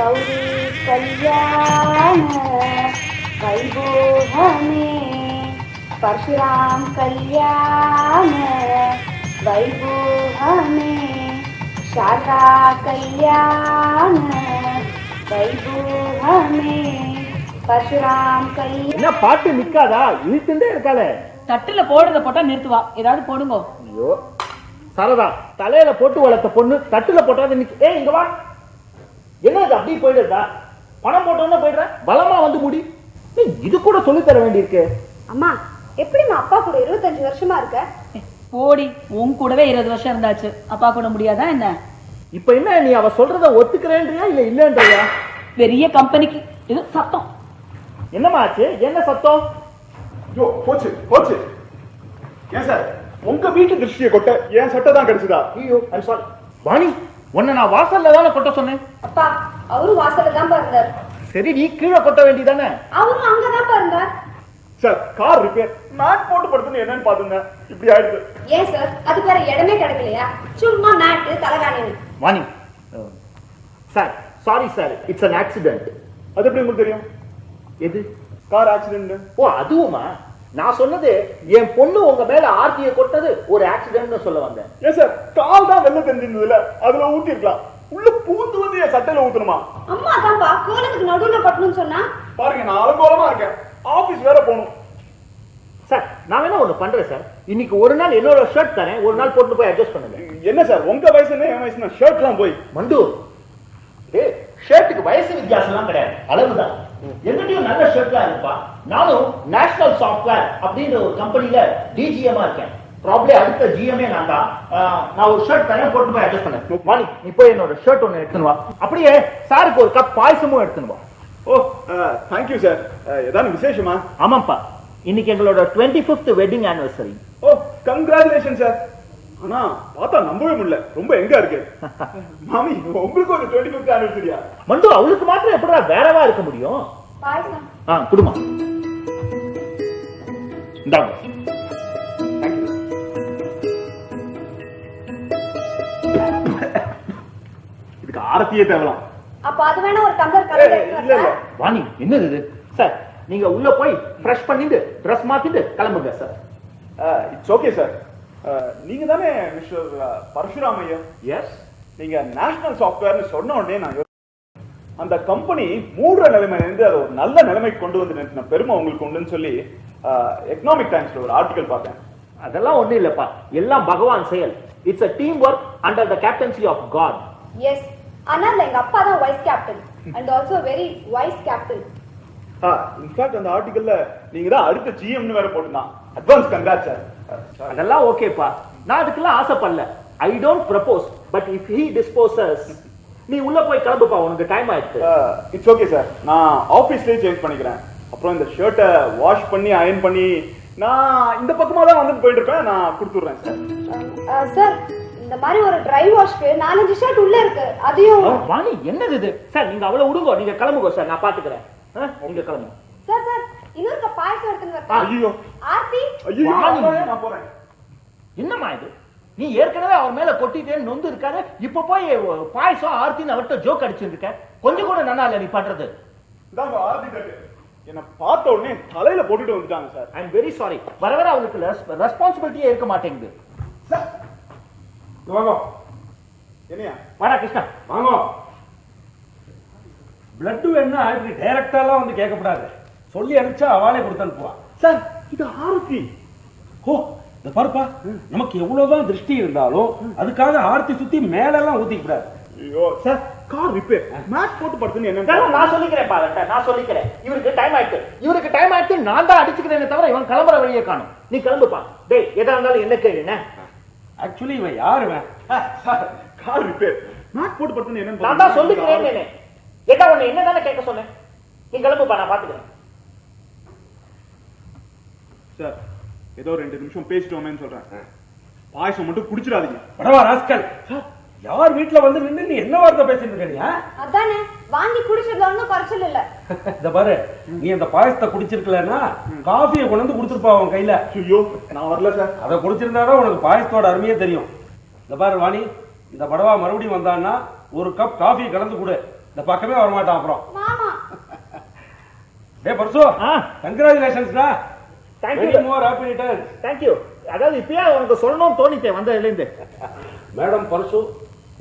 गौरी कल्याण वैभोगमे परशुराम कल्याण वैभोगमे शारदा कल्याण वैभोगमे परशुराम कल्याण. என்ன பாட்டு நிக்காதா? இழுத்துட்டே இருக்காளே. தட்டுல போடுறத போட்டா நிறுத்துவா. ஏதாவது போடுங்க. ஐயோ சரதா, தலையில போட்டு வளர்த்த பொண்ணு தட்டுல போட்டாது நிக்க. ஏய் இங்க வா. என்னது அப்படி போயிடுதா? பணம் போட்டோன்னு போயிடுற, பலமா வந்து முடி. இது கூட சொல்லி தர வேண்டியிருக்கு. அம்மா எப்படிமா அப்பா கூட 25 வருஷமா இருக்க? போடி, உன் கூடவே 20 வருஷம் இருந்தாச்சு. அப்பா கூட முடியாதா என்ன? இப்ப என்ன நீ அவ சொல்றத ஒத்துக்கிறேன்றியா இல்ல இல்லன்றியா? பெரிய கம்பெனிக்கு இது சத்தம். என்னமா ஆச்சு? என்ன சத்தம்? ஐயோ போச்சு போச்சு. ஏன் சார் உங்க வீட்டு திருஷ்டியை கொட்ட ஏன் சட்டை தான் கிடைச்சதா? ஐயோ ஐம் சாரி. வாணி, உன்னை நான் வாசல்ல தானே கொட்ட சொன்னேன். அப்பா அவரு வாசல்ல தான் இருந்தார். சரி நீ கீழே கொட்ட வேண்டியதானே. அவரும் அங்கதான் இருந்தார். சார் கார் ரிப்பேர், மேட் போட்டு படுத்துன்னு என்னன்னு பாத்துங்க, இப்படி ஆயிடுது. ஏன் சார் அதுக்கு வேற இடமே கிடைக்கலையா? சும்மா மேட்டு தலைகாணி. Vani sir, sorry sir, it's an accident. அது எப்படி உங்களுக்கு தெரியும்? எது? Car accident. ஓ அதுவுமா? நான் சொன்னது என் பொண்ணு உங்க மேல ஆர்த்தியை கொட்டது ஒரு ஆக்சிடென்ட்னு சொல்ல வந்தேன். ஏன் சார் கால் தான் வெளில தெரிஞ்சிருந்ததுல, அதுல ஊத்தி இருக்கலாம். உள்ள பூந்து வந்து என் சட்டையில ஊத்தணுமா? அம்மா தான்ப்பா கோலத்துக்கு நடுவுல கொட்டணும்னு சொன்னா. பாருங்க நான் அலங்கோலமா இருக்கேன், ஆபீஸ் வேற போகணும். சார் நான் வேணா ஒண்ணு பண்றேன் சார், இன்னைக்கு ஒரு நாள் என்னோட ஷர்ட் தரேன், ஒரு நாள் போட்டு போய் அட்ஜஸ்ட் பண்ணுங்க. என்ன சார் உங்க வயசு என்ன என் வயசு? ஷர்ட் எல்லாம் போய் மண்டு, ஷர்ட்டுக்கு வயசு வித்தியாசம்லாம் கிடையாது, அளவுதான். எங்கிட்டயும் நல்ல ஷர்ட்லாம் இருப்பா. நானும் நேஷனல் சாஃப்ட்வேர் அப்படின்ற ஒரு கம்பெனில டிஜிஎம்மா இருக்கேன். ப்ராப்ளம் அடுத்த ஜிஎம்ஏ நான் தான். நான் ஒரு ஷர்ட் தரேன், போட்டு போய் அட்ஜஸ்ட் பண்ணேன். வாணி நீ போய் என்னோட ஷர்ட் ஒன்று எடுத்துன்னு வா. அப்படியே சாருக்கு ஒரு கப் பாயசமும் எடுத்துன்னு வா. ஓ தேங்க்யூ சார். ஏதாவது விசேஷமா? ஆமாப்பா, இன்னைக்கு எங்களோட 25th வெட்டிங் ஆனிவர்சரி. ஓ கங்க்ராச்சுலேஷன் சார். ஆனா பார்த்தா நம்பவே முடியல, ரொம்ப எங்க இருக்கு. மாமி உங்களுக்கு ஒரு 25th ஆனிவர்சரியா? மண்டு அவளுக்கு மாத்திரம் எப்படா வேறவா இருக்க முடியும்? பாயசம் குடுமா இந்தாங்க. இதுக்கு ஆரத்தியே தேவலாம். அப்ப அது வேணா ஒரு டம்ளர் கலந்து இல்ல இல்ல வாணி என்னது இது? சார் நீங்க உள்ள போய் ஃப்ரெஷ் பண்ணிட்டு ட்ரெஸ் மாத்திட்டு கிளம்புங்க சார். It's okay sir. நீங்க தானே மிஸ்டர் பரசுராம் ஐயா? எஸ். நீங்க நேஷனல் சாஃப்ட்வேர்னு சொன்ன உடனே நான் அந்த கம்பெனி மூடுற நிலைமையில இருந்து அதை ஒரு நல்ல நிலைமைக்கு கொண்டு வந்து நிறுத்தின பெருமை உங்களுக்கு உண்டுன்னு சொல்லி எக்கனாமிக் டைம்ஸ்ல ஒரு ஆர்டிகல் பார்த்தேன். அதெல்லாம் ஒண்ணு இல்லப்பா, எல்லாம் பகவான் செயல். It's a team work under the captaincy of God. Yes, ஆனால் எங்க அப்பா தான் vice captain and also very wise captain. In fact அந்த ஆர்டிகல்ல நீங்க தான் அடுத்த ஜிஎம்னு வேற போட்டுதான். Advance congrats sir. அதெல்லாம் ஓகேப்பா, நான் அதுக்கெல்லாம் ஆசைப்படல. I don't propose, but if he disposes. நீ உள்ள போய் கிளம்புப்பா, உனக்கு டைம் ஆயிடுச்சு. இட்ஸ் ஓகே சார், நான் ஆபீஸ்லயே சேஞ்ச் பண்ணிக்கிறேன். அப்புறம் இந்த ஷர்ட்டை வாஷ் பண்ணி அயர்ன் பண்ணி நான் இந்த பக்கமா தான் வந்துட்டு போயிட்டு இருப்பேன், நான் கொடுத்துடுறேன் சார். சார் இந்த மாதிரி ஒரு ட்ரை வாஷ்க்கு 4-5 ஷர்ட் உள்ள இருக்கு, அதையும். வாணி என்னது இது? சார் நீங்க அவளை விடுங்க, நீங்க கிளம்புங்க சார், நான் பாத்துக்கிறேன். நீங்க கிளம்புங்க சார். சார் இன்னொரு கப் பாயசம் எடுத்துன்னு வரேன். ஐயோ ஆர்த்தி. ஐயோ வாணி. நான் போறேன். என்னம்மா இது? நீ ஏற்கனவே அவர் மேல கொட்டிட்டேன்னு நொந்து இருக்காரு, இப்ப போய் பாயசம் ஆர்த்தின்னு அவர்கிட்ட ஜோக் அடிச்சிருக்க. கொஞ்சம் கூட நல்லா இல்ல நீ பண்றது. இதாங்க ஆர்த்தி தட்டு. என்ன பார்த்த உடனே தலையில போட்டுட்டு வந்துட்டாங்க sir. I am very sorry. வர வர அவனுக்கு ரெஸ்பான்சிபிலிட்டியே இருக்க மாட்டேங்குது. சார் வாங்க. என்னையா? வாடா கிருஷ்ணா வாங்க. பிளட் வேணும்னா ஆல்ரெடி டைரக்டாலாம் வந்து கேட்கக்கூடாது, சொல்லி அனுப்பிச்சா அவளே கொடுத்து அனுப்புவா. சார் இது ஆர்த்தி. ஓ இந்த பாருப்பா, நமக்கு எவ்வளவுதான் திருஷ்டி இருந்தாலும் அதுக்காக ஆர்த்தி சுத்தி மேலெல்லாம் ஊத்திக்க கூடாது. ஐயோ சார் கார் ரிப்பேர், மேட் போட்டு படுத்துன்னு என்ன? நான் சொல்லிக்கிறேன் பாருங்க, நான் சொல்லிக்கிறேன். இவருக்கு டைம் ஆயிடுச்சு, நான் தான் அடிச்சுக்கிறேனே தவிர இவன் கிளம்புற வழியே காணும். நீ கிளம்புப்பா. டேய் எதா இருந்தாலும் என்ன கேளுங்க. ஆக்சுவலி இவன் யாருவன்? சார் கார் ரிப்பேர், மேட் போட்டு படுத்துன்னு என்ன? நான் தான் சொல்லிக்கிறேன். ஏட்டா உன்னை என்ன தானே கேட்க சொன்னேன். நீ கிளம்புப்பா, நான் பாத்துக்கிறேன். சார் ஏதோ 2 நிமிஷம் பேசிட்டோமேன்னு சொல்றேன். பாயசம் மட்டும் குடிச்சிடாதீங்க. படவா ராஸ்கல், யார் வீட்டுல வந்து நின்று நீ என்ன வார்த்தை பேசிட்டு இருக்க? அதானே வாங்கி குடிச்சிடலாம்னு குறைச்சல் இல்ல. இந்த பாரு, நீ அந்த பாயசத்தை குடிச்சிருக்கலன்னா காஃபியை கொண்டு வந்து குடுத்துருப்பா அவன் கையில. ஐயோ நான் வரல சார். அதை குடிச்சிருந்தாதான் உனக்கு பாயசத்தோட அருமையே தெரியும். இந்த பாரு வாணி, இந்த படவா மறுபடியும் வந்தான்னா ஒரு கப் காஃபி கலந்து கொடு. இந்த பக்கமே வர மாட்டான் அப்புறம். மாமா டேய் பர்சு, ஆ கங்க்ராச்சுலேஷன்ஸ்டா. Thank you Many more happy returns. Thank you. அதாவது இப்பயே உனக்கு சொல்லணும்னு தோணிட்டேன் வந்ததுலேருந்து. மேடம் பர்சு,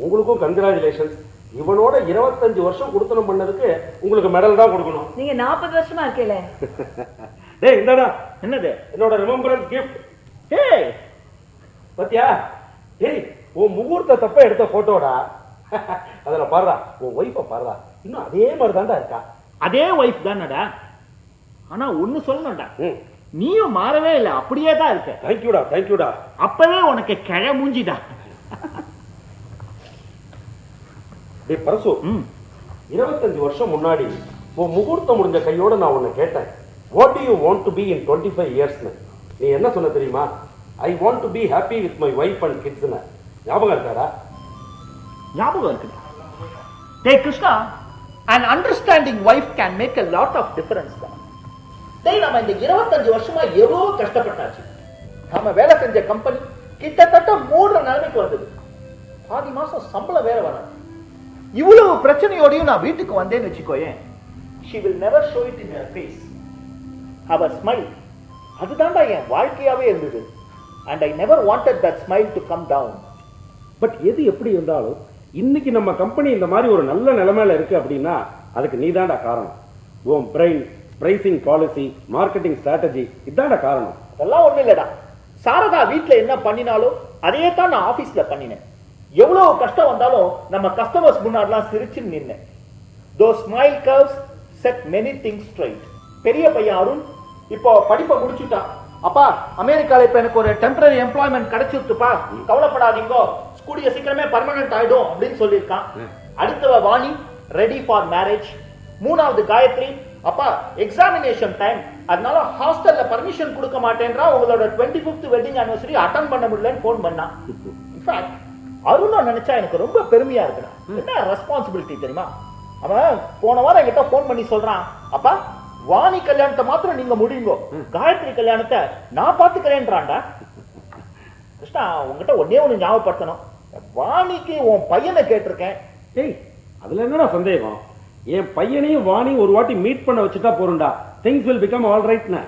உங்களுக்கும் கங்க்ராச்சுலேஷன்ஸ். இவனோட 25 வருஷம் கொடுத்தனம் பண்ணதுக்கு உங்களுக்கு மெடல் தான் கொடுக்கணும். நீங்க 40 வருஷமா இருக்கீல. டேய் இந்தாடா என்னது? என்னோட ரிமெம்பரன்ஸ் கிஃப்ட். ஏய் பத்தியா? டேய் உன் முகூர்த்த தப்ப எடுத்த போட்டோடா. அதுல பாருடா, உன் ஒய்ஃபை பாருடா, இன்னும் அதே மாதிரி தான்டா இருக்கா. அதே ஒய்ஃப் தானடா. ஆனா ஒன்னு சொல்லணும்டா, ம், நீயும் மாறவே இல்லை, அப்படியே தான் இருக்க. தேங்க்யூடா தேங்க்யூடா. அப்பவே உனக்கு கிழ மூஞ்சிடா. டேய் பரசு, 25 வருஷம் முன்னாடி உன் முகூர்த்தம் முடிஞ்ச கையோட நான் உன்னை கேட்டேன், what do you want to be in 25 இயர்ஸ்னு. நீ என்ன சொன்ன தெரியுமா? I want to be happy with my wife and கிட்ஸ்னு. ஞாபகம் இருக்காடா? ஞாபகம் இருக்குடா. டேய் Krishna, an understanding wife can make a lot of difference தான். டேய் நம்ம இந்த 25 வருஷமா எவ்வளவு கஷ்டப்பட்டாச்சு. நாம வேலை செஞ்ச கம்பெனி கிட்டத்தட்ட மூடுற நிலைமைக்கு வந்தது. பாதி மாசம் சம்பளம் வேற வராது. இவ்வளவு பிரச்சனையோடையும் நான் வீட்டுக்கு வந்தேன்னு வச்சுக்கோயேன், she will never show it in her face. Her smile, அதுதான்டா என் வாழ்க்கையாவே இருந்தது. And I never wanted that smile to come down. But எது எப்படி இருந்தாலும் இன்னைக்கு நம்ம கம்பெனி இந்த மாதிரி ஒரு நல்ல நிலைமையில இருக்கு அப்படின்னா அதுக்கு நீதான்டா காரணம். உன் brain, pricing policy, marketing strategy, இதான்டா காரணம். அதெல்லாம் ஒண்ணு இல்லடா. சாரதா வீட்ல என்ன பண்ணினாலும் அதே தான் நான் ஆபீஸ்ல பண்ணினேன். எவ்வளவு கஷ்டம் வந்தாலும் நம்ம கஸ்டமர்ஸ் முன்னாடிலாம் சிரிச்சு நின்னேன். Those smile curves set many things straight. பெரிய பையன் அருண் இப்போ படிப்பை முடிச்சுட்டான். அப்பா, அமெரிக்கால இப்ப எனக்கு ஒரு டெம்பரரி எம்ப்ளாய்மெண்ட் கிடைச்சிருக்குப்பா, கவலைப்படாதீங்க, கூடிய சீக்கிரமே பர்மனன்ட் ஆயிடும் அப்படின்னு சொல்லியிருக்கான். அடுத்தவ வாணி ரெடி ஃபார் மேரேஜ். மூணாவது காயத்ரி, அப்பா எக்ஸாமினேஷன் டைம், அதனால ஹாஸ்டல்ல பர்மிஷன் கொடுக்க மாட்டேன்றா, உங்களோட 25th வெட்டிங் ஆனிவர்சரி அட்டன் பண்ண முடியலன்னு போன் பண்ணான். இன்ஃபேக்ட் அருணா நினைச்சா எனக்கு ரொம்ப பெருமையா இருக்குடா. என்ன ரெஸ்பான்சிபிலிட்டி தெரியுமா? அவன் போன வாரம் என்கிட்ட போன் பண்ணி சொல்றான், அப்பா வாணி கல்யாணத்தை மாத்திரம் நீங்க முடியுங்க, காயத்ரி கல்யாணத்தை நான் பாத்துக்கிறேன்றான்டா. கிருஷ்ணா, உங்ககிட்ட ஒன்னே ஒண்ணு ஞாபகப்படுத்தணும், வாணிக்கு உன் பையனை கேட்டிருக்கேன். ஏய், அதுல என்னடா சந்தேகம்? என் பையனையும் வாணியும் ஒரு வாட்டி மீட் பண்ண வச்சுட்டா போறண்டா. திங்ஸ் வில் பிகம் ஆல் ரைட்னா.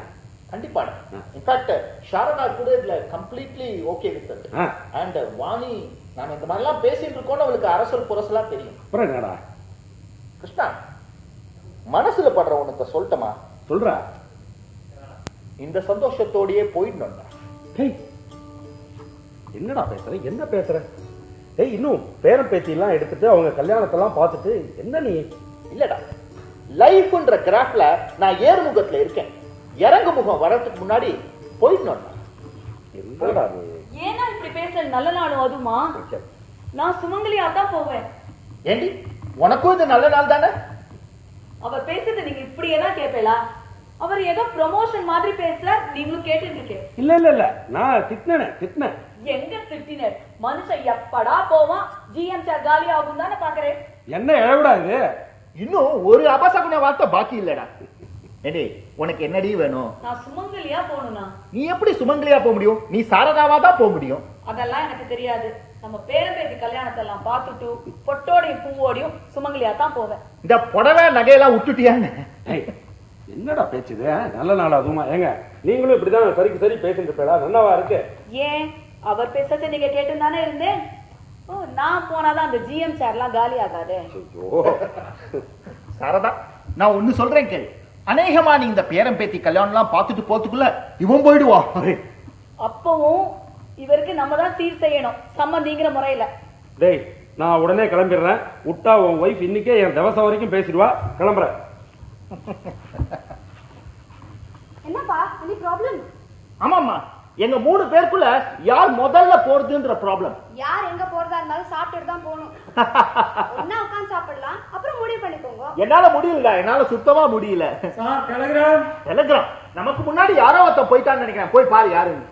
கண்டிப்பாடா. இன்ஃபேக்ட் சாரதா கூட இதுல completely okay with. And Vani நாம இந்த மாதிரி எல்லாம் பேசிட்டு இருக்கோம்னு அவளுக்கு அரசல் புரசலா தெரியும். அப்புறம் என்னடா? கிருஷ்ணா, மனசுல படுற உனக்கு சொல்லட்டுமா? சொல்றா. இந்த சந்தோஷத்தோடயே போயிடணும்டா. ஏய், என்னடா பேசுற? என்ன பேசுற? ஏய், இன்னும் பேரன் பேத்தி எல்லாம் எடுத்துட்டு அவங்க கல்யாணத்தெல்லாம் பார்த்துட்டு என்ன நீ? இல்லடா, லைஃப்ன்ற கிராஃப்ல நான் ஏறுமுகத்துல இருக்கேன். இறங்கு முகம் வரதுக்கு முன்னாடி போயிடணும்டா. என்னடா நீ? ஏன்னா இப்படி பேசுற? நல்ல நாளும் அதுமா? நான் சுமங்கலியா தான் போவேன். ஏண்டி, உனக்கும் இது நல்ல நாள் தானே? அவர் பேசுறது நீங்க இப்படியே தான் கேட்பேளா? அவர் ஏதோ ப்ரமோஷன் மாதிரி பேசுற, நீங்களும் கேட்டுட்டு இருக்கேன். இல்ல இல்ல இல்ல, நான் திட்டினேன். எங்க திட்டினர்? மனுஷன் எப்படா போவான்? ஜிஎம் சார் காலி ஆகும் தானே பாக்குறேன். என்ன இழவிடா இது? இன்னும் ஒரு அபசகுன வார்த்தை பாக்கி இல்லடா. ஏடி, உனக்கு என்னடி வேணும்? நான் சுமங்கலியா போகணும்னா? நீ எப்படி சுமங்கலியா போக முடியும்? நீ சாரதாவா தான் போக முடியும். அதெல்லாம் எனக்கு தெரியாது. நம்ம பேரம்பேத்தி கல்யாணத்தை எல்லாம் பார்த்துட்டு பொட்டோடையும் பூவோடையும் சுமங்கலியா தான் போவேன். இந்த புடவை நகையெல்லாம் விட்டுட்டியான்னு? என்னடா பேச்சுது? நல்ல நாள் அதுமா? ஏங்க நீங்களும் இப்படிதான் சரிக்கு சரி பேசிட்டு இருப்பேடா. நல்லாவா இருக்கு? ஏன் அவர் பேசுறதை நீங்க கேட்டு தானே இருந்தேன். ஓ, நான் போனாதான் அந்த ஜிஎம் சேர்லாம் காலி ஆகாது. சாரதா, நான் ஒண்ணு சொல்றேன் கேள். அநேகமா நீ இந்த பேரம் பேத்தி கல்யாணம் எல்லாம் பார்த்துட்டு போறதுக்குள்ள இவன் போயிடுவா. அப்பவும் இவருக்கு நம்ம தான் சீர் செய்யணும், சம்மந்திங்கிற முறையில. டேய், நான் உடனே கிளம்பிடுறேன். விட்டா உன் ஒய்ஃப் இன்னைக்கே என் தவசம் வரைக்கும் பேசிடுவா. கிளம்புறேன். என்னப்பா, any problem? ஆமாமா, எங்க 3 பேருக்குள்ள யார் முதல்ல போறதுன்ற ப்ராப்ளம். யார் எங்க போறதா இருந்தாலும் சாப்பிட்டுட்டு தான் போகணும். ஒண்ணா உட்கார்ந்து சாப்பிடலாம், அப்புறம் முடிவு பண்ணிக்கோங்க. என்னால முடியல, என்னால சுத்தமா முடியல. டெலிகிராம் நமக்கு முன்னாடி யாரோ ஒருத்த போயிட்டான்னு நினைக்கிறேன். போய் பாரு யாருன்னு.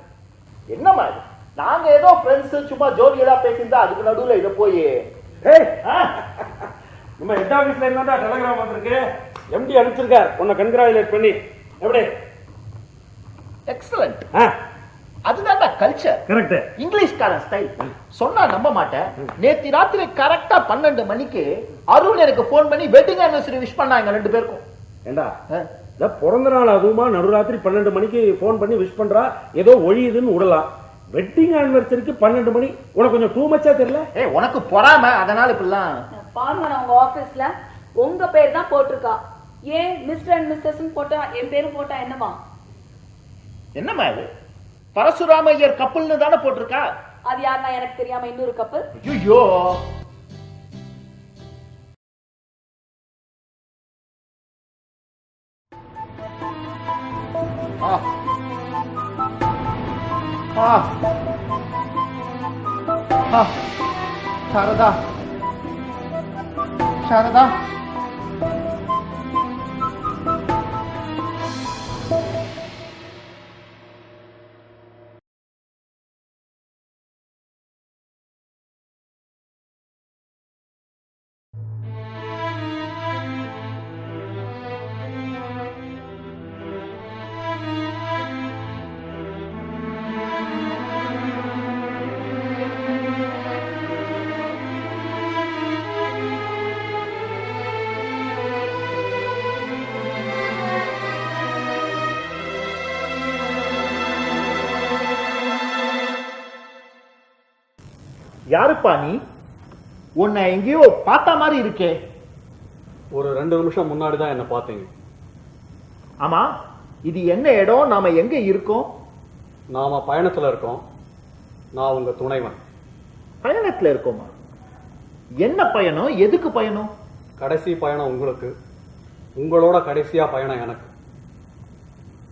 என்னமா இது? நாங்க ஏதோ ஃப்ரெண்ட்ஸ் சும்மா ஜோலியா பேசியிருந்தா அதுக்கு நடுவுல இத போய் நம்ம ஹெட் ஆபீஸ்ல என்னடா டெலிகிராம் வந்திருக்கு. எம்டி அனுப்பிச்சிருக்கார் உன்னை கங்க்ராச்சுலேட் பண்ணி. எப்படி? எக்ஸலென்ட். அதுதான் கல்ச்சர். கரெக்ட். இங்கிலீஷ்காரன் ஸ்டைல். சொன்னா நம்ப மாட்டேன், நேத்து ராத்திரி கரெக்டா 12 மணிக்கு அருண் எனக்கு போன் பண்ணி வெட்டிங் ஆனிவர்சரி விஷ் பண்ணாங்க 2 பேருக்கும். ஏண்டா பிறந்த நாள் அதுவுமா நடுராத்திரி 12 மணிக்கு போன் பண்ணி விஷ் பண்றா, ஏதோ ஒழியுதுன்னு விடலாம். வெட்டிங் ஆனிவர்சரிக்கு 12 மணி உனக்கு கொஞ்சம் டூ மச்சா தெரியல? உனக்கு பொறாம, அதனால இப்படிலாம். பாருங்க, நான் உங்க ஆபீஸ்ல உங்க பேர் தான் போட்டிருக்கா. ஏன் மிஸ்டர் அண்ட் மிஸ்டர்ஸ் போட்டா என் பேரும் போட்டா என்னமா? என்னம்மா இது? பரசுராமையர் கப்பல்னு தானே போட்டிருக்கா? அது யாருன்னா எனக்கு தெரியாம இன்னொரு கப்பல்? ஐயோ, சாரதா சாரதா, யாருப்பா நீ? உன்னை எங்கேயோ பார்த்த மாதிரி இருக்கே. ஒரு 2 நிமிஷம் முன்னாடி தான் என்ன பார்த்தீங்க. ஆமா, இது என்ன இடம்? நாம எங்க இருக்கோம்? நாம பயணத்துல இருக்கோம். நான் உங்க துணைவன். பயணத்துல இருக்கோமா? என்ன பயணம்? எதுக்கு பயணம்? கடைசி பயணம் உங்களுக்கு, உங்களோட கடைசியா பயணம் எனக்கு.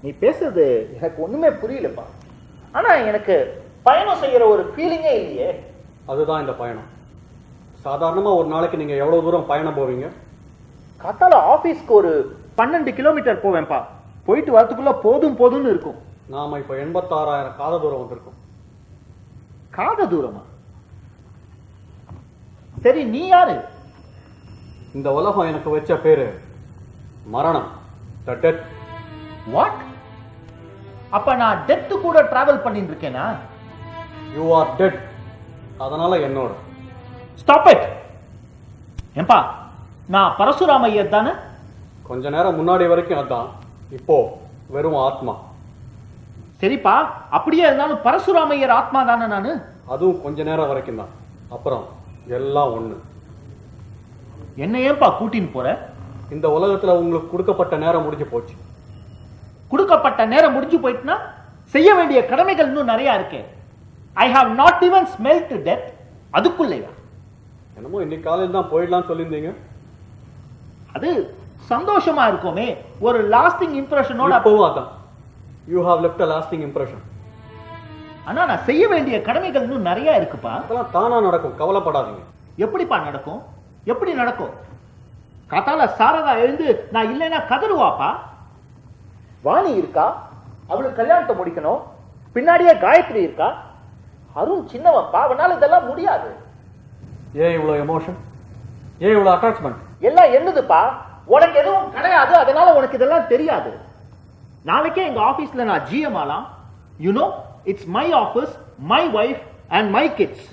நீ பேசுறது எனக்கு ஒண்ணுமே புரியலப்பா. ஆனா எனக்கு பயணம் செய்யற ஒரு ஃபீலிங்கே இல்லையே. அதுதான் இந்த பயணம். சாதாரணமா ஒரு நாளைக்கு நீங்க எவ்வளவு தூரம் பயணம் போவீங்க? காத்தால ஆபீஸ்க்கு ஒரு 12 கிலோமீட்டர் போவேன்பா. போயிட்டு வரதுக்குள்ள போதும் போதும்னு இருக்கும். நாம இப்ப 86,000 காத தூரம் வந்திருக்கோம். காத தூரமா? சரி, நீ யாரு? இந்த உலகம் எனக்கு வச்ச பேரு மரணம். The death. வாட்? அப்ப நான் டெத் கூட டிராவல் பண்ணிட்டு இருக்கேனா? You are dead. அதனால என்னோட. Stop it. ஏம்பா, நான் பரசுராமையர் தானே? கொஞ்ச நேரம் முன்னாடி வரைக்கும் அதான், இப்போ வெறும் ஆத்மா. சரிப்பா, அப்படியே இருந்தாலும் பரசுராமையர் ஆத்மா தானே நானு? அதுவும் கொஞ்ச நேரம் வரைக்கும் தான், அப்புறம் எல்லாம் ஒண்ணு. என்ன ஏன்பா கூட்டின்னு போற? இந்த உலகத்துல உங்களுக்கு கொடுக்கப்பட்ட நேரம் முடிஞ்சு போச்சு. கொடுக்கப்பட்ட நேரம் முடிஞ்சு போயிட்டுனா செய்ய வேண்டிய கடமைகள் இன்னும் நிறைய இருக்கு. I have not even smelt death. அதுக்குள்ளேயா? என்னமோ இன்னைக்கு காலையில் தான் போயிடலாம்னு சொல்லியிருந்தீங்க. அது சந்தோஷமா இருக்குமே, ஒரு லாஸ்டிங் இம்ப்ரெஷனோட. இப்பவும் அதான். You have left a lasting impression. ஆனா நான் செய்ய வேண்டிய கடமைகள் இன்னும் நிறைய இருக்குப்பா. அதெல்லாம் தானா நடக்கும், கவலைப்படாதீங்க. எப்படிப்பா நடக்கும்? எப்படி நடக்கும்? காத்தால சாரதா எழுந்து நான் இல்லைன்னா கதறுவாப்பா. வாணி இருக்கா, அவளுக்கு கல்யாணத்தை முடிக்கணும். பின்னாடியே காயத்ரி இருக்கா. அருண் சின்னவப்பா, அவனால இதெல்லாம் முடியாது. ஏன் இவ்வளவு எமோஷன்? ஏன் இவ்வளவு அட்டாச்மெண்ட்? எல்லாம் என்னதுப்பா? உனக்கு எதுவும் கிடையாது, அதனால உனக்கு இதெல்லாம் தெரியாது. நாளைக்கே எங்க ஆபீஸ்ல நான் ஜிஎம் ஆலாம். You know, it's my office, my wife and my kids.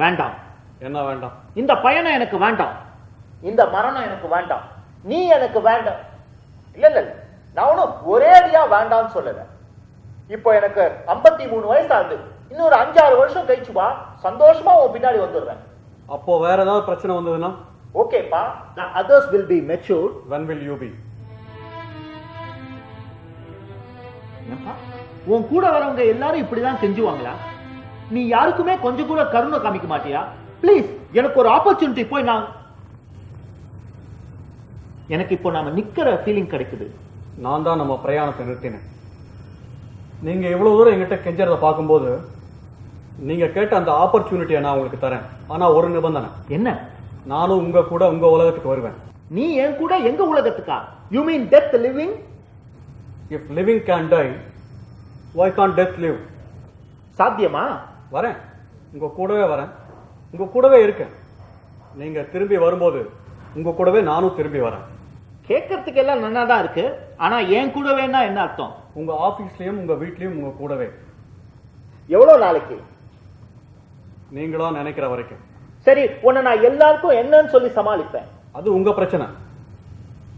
வேண்டாம். என்ன வேண்டாம்? இந்த பயணம் எனக்கு வேண்டாம். இந்த மரணம் எனக்கு வேண்டாம். நீ எனக்கு வேண்டாம். இல்ல இல்ல, நான் ஒன்னும் ஒரேடியா வேண்டாம்னு சொல்லல. இப்போ எனக்கு 53 வயசு ஆகுது. இன்னொரு 5-6 வருஷம் கழிச்சு வா, சந்தோஷமா உன் பின்னாடி வந்துடுறேன். அப்போ வேற ஏதாவது பிரச்சனை வந்ததுன்னா? ஓகேப்பா, others will be matured. When will you be? உன் கூட வரவங்க எல்லாரும் இப்படிதான் செஞ்சுவாங்களா? நீ யாருக்குமே கொஞ்சம் கூட கருணை காமிக்க மாட்டியா? ப்ளீஸ், எனக்கு ஒரு ஆப்பர்ச்சுனிட்டி. போய் நான் எனக்கு இப்போ நாம நிக்கிற ஃபீலிங் கிடைக்குது. நான் தான் நம்ம பிரயாணத்தை நிறுத்தினேன். நீங்க இவ்வளவு தூரம் எங்கிட்ட கெஞ்சறத பார்க்கும்போது நீங்க கேட்ட அந்த ஆப்பர்ச்சுனிட்டியை நான் உங்களுக்கு தரேன். ஆனா ஒரு நிபந்தனை. என்ன? நானும் உங்க கூட உங்க உலகத்துக்கு வருவேன். நீ என் கூட எங்க உலகத்துக்கா? You mean death living? If living can die, why can't death live? சாத்தியமா? வரேன், உங்க கூடவே வரேன், உங்க கூடவே இருக்கேன். நீங்க திரும்பி வரும்போது உங்க கூடவே நானும் திரும்பி வரேன். கேட்கறதுக்கு எல்லாம் நல்லா தான் இருக்கு. ஆனா என் கூடவேன்னா என்ன அர்த்தம்? உங்க ஆபீஸ்லயும் உங்க வீட்லயும் உங்க கூடவே. எவ்வளவு நாளைக்கு? நீங்களா நினைக்கிற வரைக்கும். சரி, உன்னை நான் எல்லாருக்கும் என்னன்னு சொல்லி சமாளிப்பேன். அது உங்க பிரச்சனை.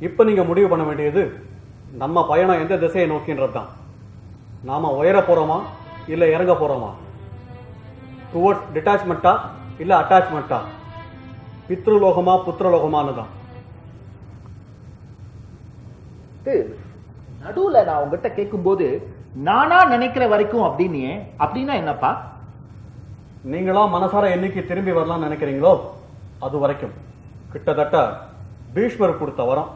இப்ப நீங்க முடிவு பண்ண வேண்டியது நம்ம பயணம் எந்த திசையை நோக்கின்றது தான். நாம உயர போறோமா இல்ல இறங்க போறோமா? டுவர்ட்ஸ் டிட்டாச்மெண்டா இல்ல அட்டாச்மெண்டா? பித்ருலோகமா புத்திரலோகமானு தான். நடுவுல நான் உங்ககிட்ட கேட்கும்போது நானா நினைக்கிற வரைக்கும் அப்படின்னா என்னப்பா? நீங்களா மனசார என்னைக்கு திரும்பி வரலாம்னு நினைக்கிறீங்களோ அது வரைக்கும். கிட்டத்தட்ட பீஷ்மர் கொடுத்த வரம்.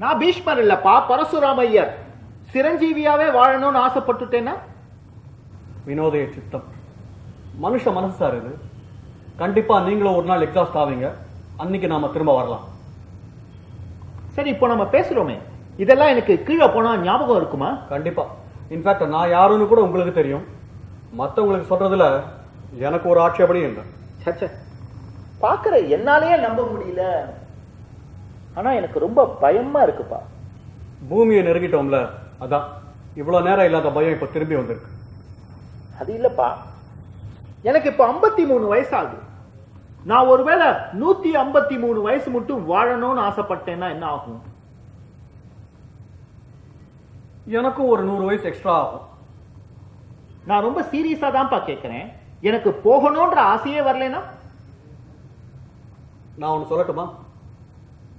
நான் பீஷ்மர் இல்லப்பா, பரசுராமையர். சிரஞ்சீவியாவே வாழணும்னு ஆசைப்பட்டுட்டேன்னா? வினோதய சித்தம் மனுஷ மனசு சார் இது. கண்டிப்பா நீங்களும் ஒரு நாள் எக்ஸாஸ்ட் ஆவீங்க. அன்னைக்கு நாம திரும்ப வரலாம். சரி, இப்போ நம்ம பேசுறோமே, இதெல்லாம் எனக்கு கீழே போனா ஞாபகம் இருக்குமா? கண்டிப்பா. இன்ஃபேக்ட் நான் யாருன்னு கூட உங்களுக்கு தெரியும். மற்றவங்களுக்கு சொல்றதுல எனக்கு ஒரு ஆட்சேபனையும் இல்லை. சச்ச, பாக்குற என்னாலேயே நம்ப முடியல. ஆனா எனக்கு ரொம்ப பயமா இருக்குப்பா. பூமியை நெருங்கிட்டோம்ல, அதான் இவ்வளவு நேரம் இல்லாத பயம் இப்ப திரும்பி வந்திருக்கு. அது இல்லப்பா, எனக்கு இப்ப 53 வயசு ஆகுது. நான் ஒருவேளை 153 வயசு மட்டும் வாழணும்னு ஆசைப்பட்டேன்னா என்ன ஆகும்? எனக்கும் ஒரு 100 வயசு எக்ஸ்ட்ரா ஆகும். நான் ரொம்ப சீரியஸா தான்ப்பா கேட்கிறேன். எனக்கு போகணும்ன்ற ஆசையே வரலனா? நான் ஒன்னு சொல்லட்டுமா?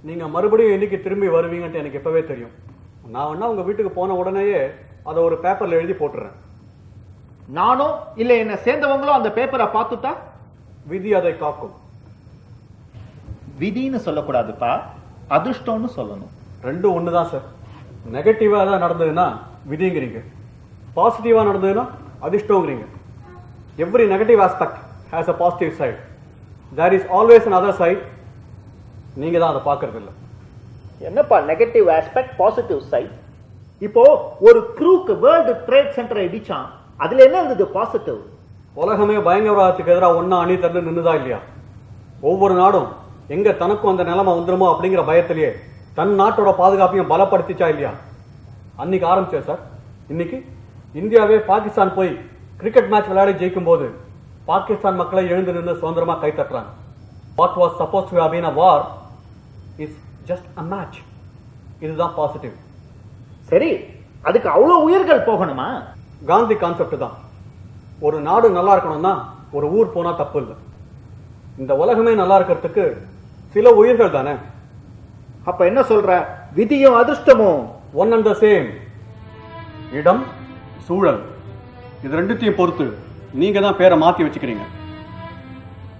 நீங்க மறுபடியும் என்னைக்கு திரும்பி வருவீங்கன்ட்டு எனக்கு எப்பவே தெரியும். நான் வேணா உங்க வீட்டுக்கு போன உடனேயே அதை ஒரு பேப்பர்ல எழுதி போட்டுறேன். நானும் இல்ல என்ன சேர்ந்தவங்களும் அந்த பேப்பரை பார்த்துட்டா விதி அதை காக்கும். விதின்னு சொல்லக்கூடாதுப்பா, அதிர்ஷ்டம்னு சொல்லணும். ரெண்டும் ஒண்ணுதான் சார். நெகட்டிவா தான் நடந்ததுன்னா விதிங்கிறீங்க, பாசிட்டிவா நடந்ததுன்னா அதிர்ஷ்டங்கிறீங்க. Every negative aspect has a positive side. There is always an other side. நீங்க தான் அதை பார்க்கறது இல்லை. என்னப்பா நெகட்டிவ் ஆஸ்பெக்ட், பாசிட்டிவ் சைட்? இப்போ ஒரு க்ரூக்கு வேர்ல்டு ட்ரேட் சென்டரை இடிச்சான், அதுல என்ன இருந்தது பாசிட்டிவ்? உலகமே பயங்கரவாதத்துக்கு எதிராக ஒன்னா அணி தந்து நின்னுதா இல்லையா? ஒவ்வொரு நாடும் எங்க தனக்கும் அந்த நிலைமை வந்துருமோ அப்படிங்கிற பயத்திலேயே தன் நாட்டோட பாதுகாப்பையும் பலப்படுத்திச்சா இல்லையா? அன்னைக்கு ஆரம்பிச்சேன் சார். இன்னைக்கு இந்தியாவே பாகிஸ்தான் போய் கிரிக்கெட் மேட்ச் விளையாடி ஜெயிக்கும் போது பாகிஸ்தான் மக்களை எழுந்து நின்று சுதந்திரமா கை தட்டுறாங்க. What was suppose to have been a war is just a match. இதுதான் பாசிட்டிவ். சரி, அதுக்கு அவ்வளவு உயிர்கள் போகணுமா? காந்தி கான்செப்ட் தான். ஒரு நாடு நல்லா இருக்கணும்னா ஒரு ஊர் போனா தப்பு இல்லை. இந்த உலகமே நல்லா இருக்கிறதுக்கு சில உயிர்கள் தானே. அப்ப என்ன சொல்ற? விதியும் அதிர்ஷ்டமும் ஒன் அண்ட் த சேம். இடம், சூழல், இது ரெண்டுத்தையும் பொறுத்து நீங்க தான் பேரை மாத்தி வச்சுக்கிறீங்க.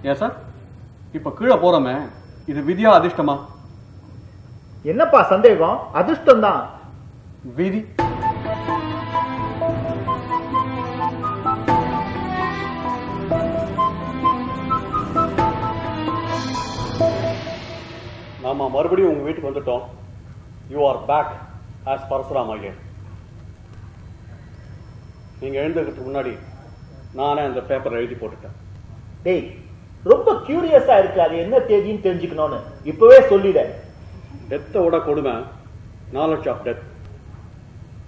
ஏன் சார், இப்ப கீழே போறோமே, இது விதியா அதிர்ஷ்டமா? என்னப்பா சந்தேகம்? அதிர்ஷ்டம் தான். விதி. நாம மறுபடியும் உங்க வீட்டுக்கு வந்துட்டோம். You are back as Parasuram Iyer. நீங்க எழுந்துக்கிறதுக்கு முன்னாடி நானே அந்த பேப்பரை எழுதி போட்டுட்டேன். டேய், ரொம்ப கியூரியஸா இருக்கு, அது என்ன தேதின்னு தெரிஞ்சுக்கணும்னு. இப்பவே சொல்லிட. டெத்தை விட கொடுமை நாலேஜ் ஆஃப் டெத்.